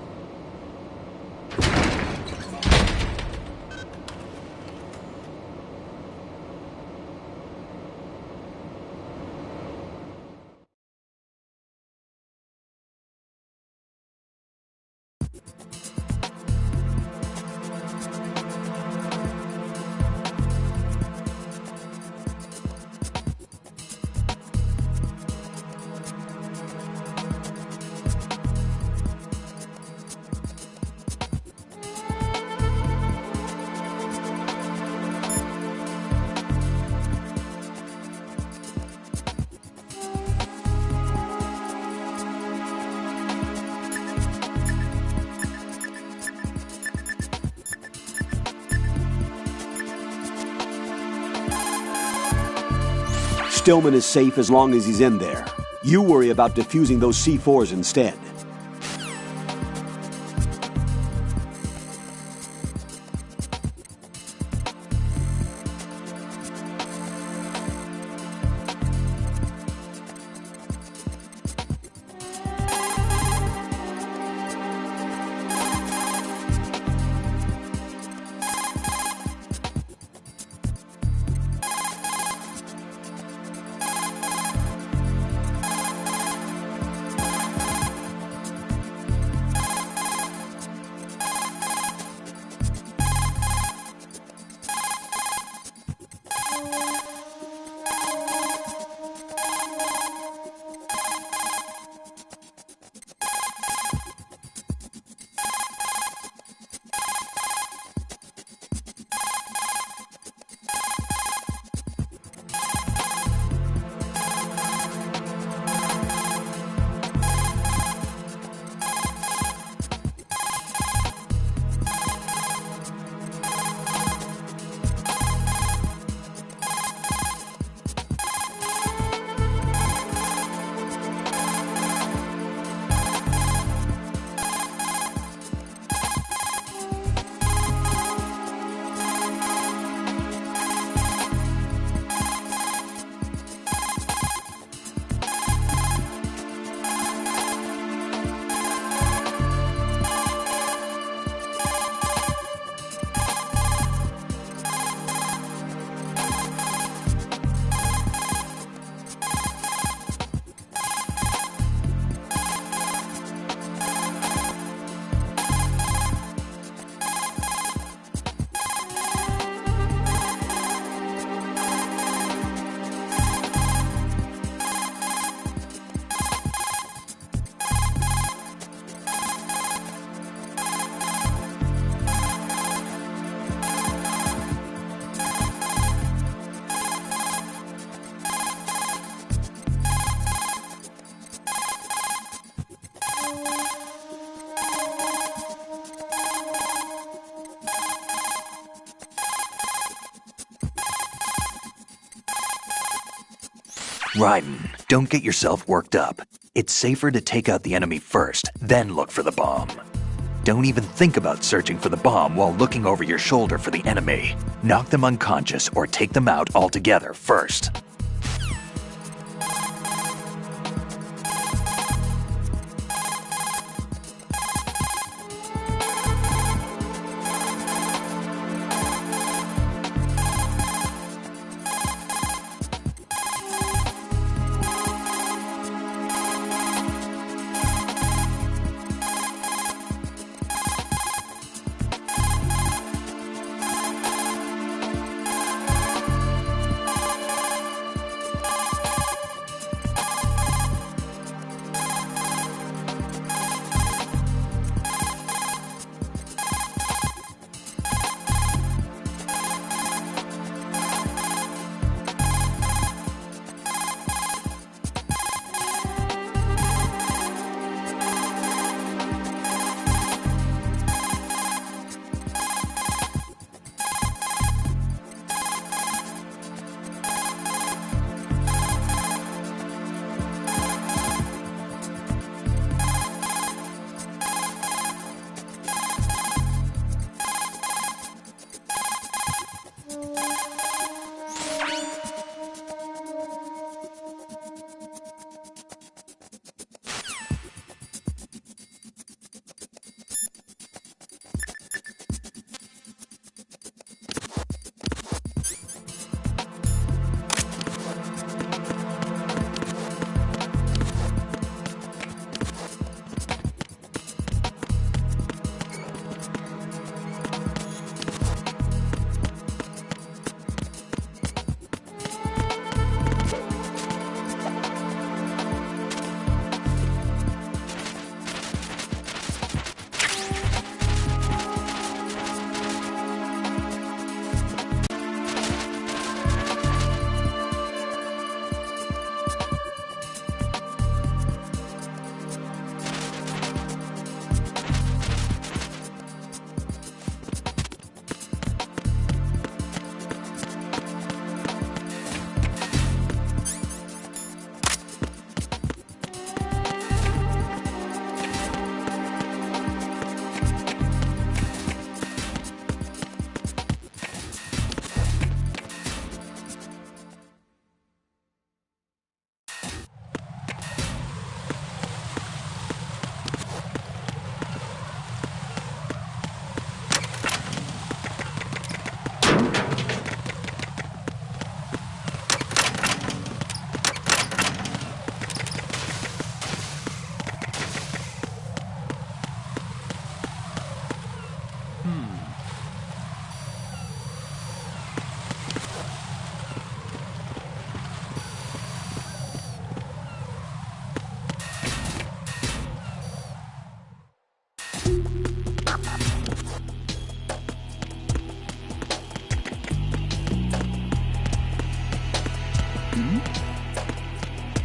Stillman is safe as long as he's in there. You worry about defusing those C4s instead. Raiden, don't get yourself worked up. It's safer to take out the enemy first, then look for the bomb. Don't even think about searching for the bomb while looking over your shoulder for the enemy. Knock them unconscious or take them out altogether first.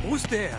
Who's there?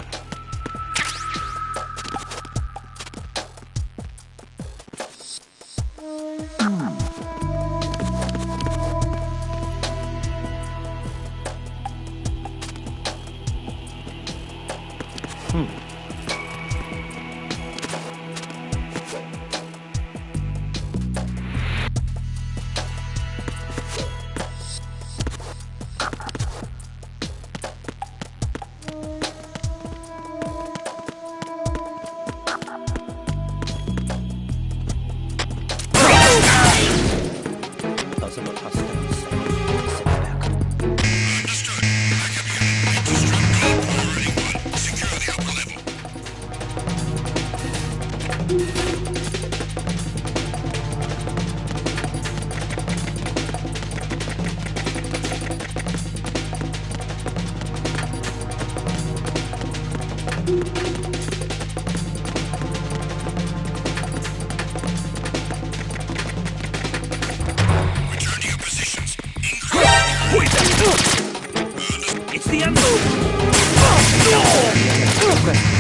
It's the end. Stop the intruder.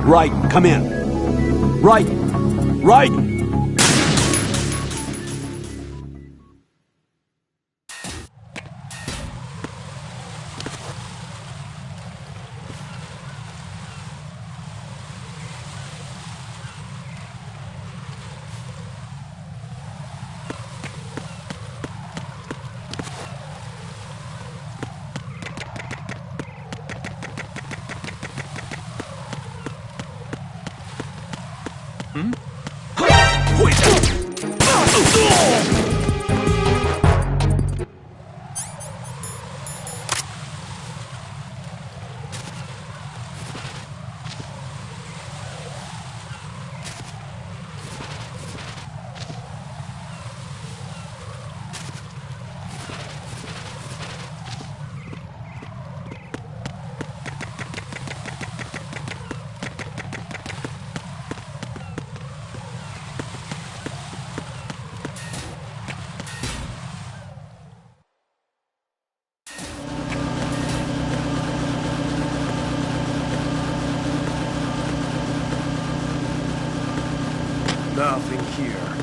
Raiden, come in. Raiden! Raiden! Nothing here.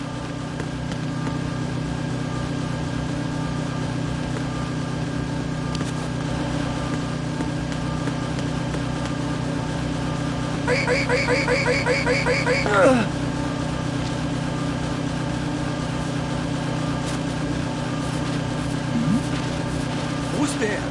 Who's there?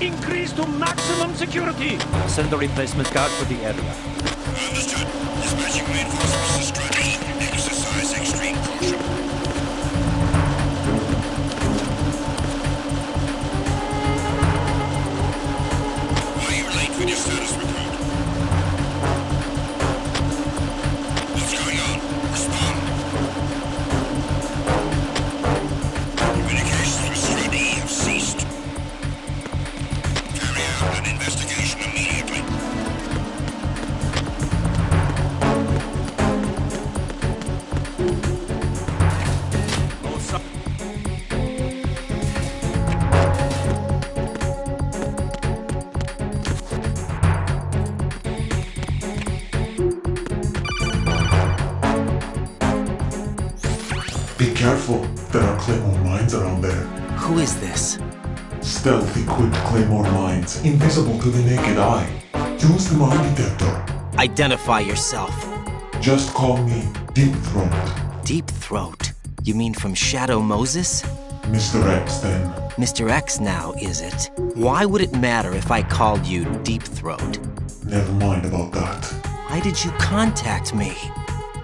Increase to maximum security. Send a replacement guard for the area. Understood. Dispatching reinforcements to Strut-E. Exercise extreme caution. Why are you late with your status report? What's going on? Respond. Communications with Strut-E have ceased. Carry out an investigation immediately. Be careful, there are Claymore mines around there. Who is this? Stealth equipped Claymore mines, invisible to the naked eye. Use the mine detector. Identify yourself. Just call me Deep Throat. Deep Throat? You mean from Shadow Moses? Mr. X, then. Mr. X now, is it? Why would it matter if I called you Deep Throat? Never mind about that. Why did you contact me?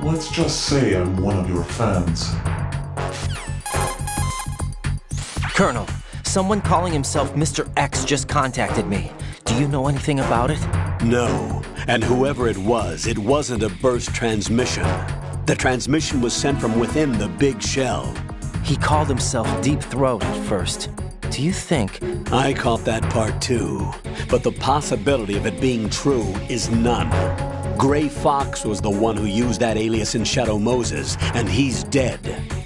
Let's just say I'm one of your fans. Colonel, someone calling himself Mr. X just contacted me. Do you know anything about it? No. And whoever it wasn't a burst transmission. The transmission was sent from within the big shell. He called himself Deep Throat at first. Do you think... I caught that part too. But the possibility of it being true is none. Gray Fox was the one who used that alias in Shadow Moses, and he's dead.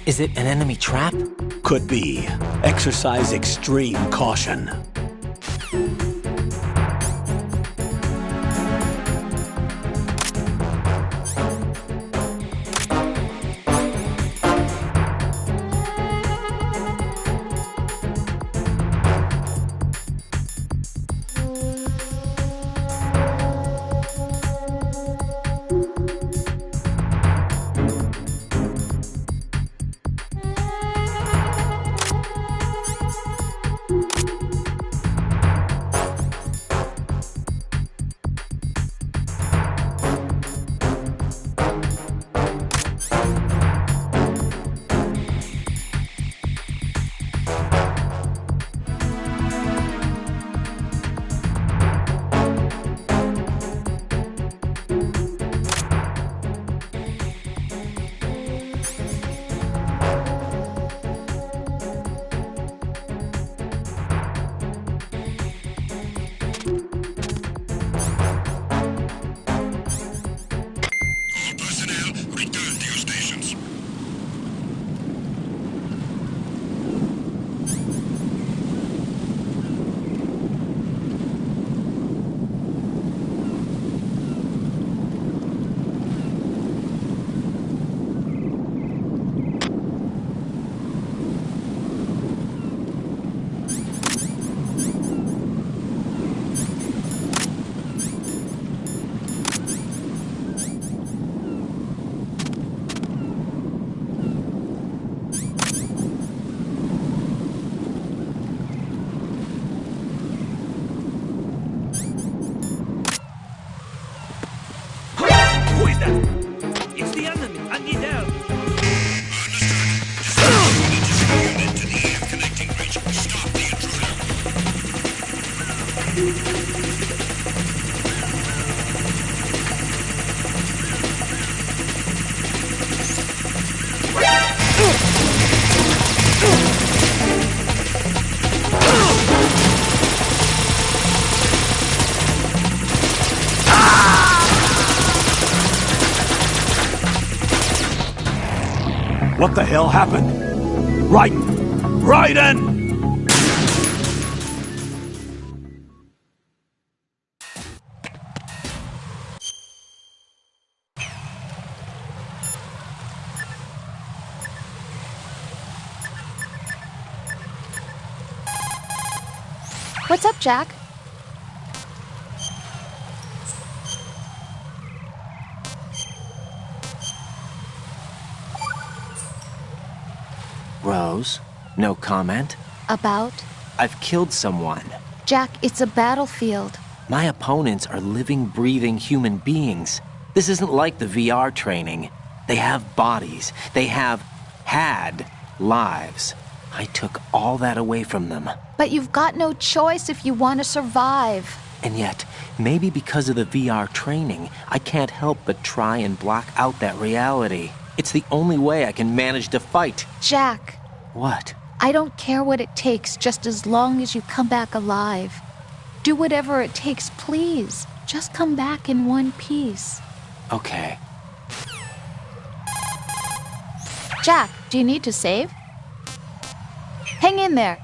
Is it an enemy trap? Could be. Exercise extreme caution. What the hell happened? Raiden! What's up, Jack? Rose, no comment? About? I've killed someone. Jack, it's a battlefield. My opponents are living, breathing human beings. This isn't like the VR training. They have bodies. They have had lives. I took all that away from them. But you've got no choice if you want to survive. And yet, maybe because of the VR training, I can't help but try and block out that reality. It's the only way I can manage to fight. Jack. What? I don't care what it takes, just as long as you come back alive. Do whatever it takes, please. Just come back in one piece. Okay. Jack, do you need to save? Hang in there.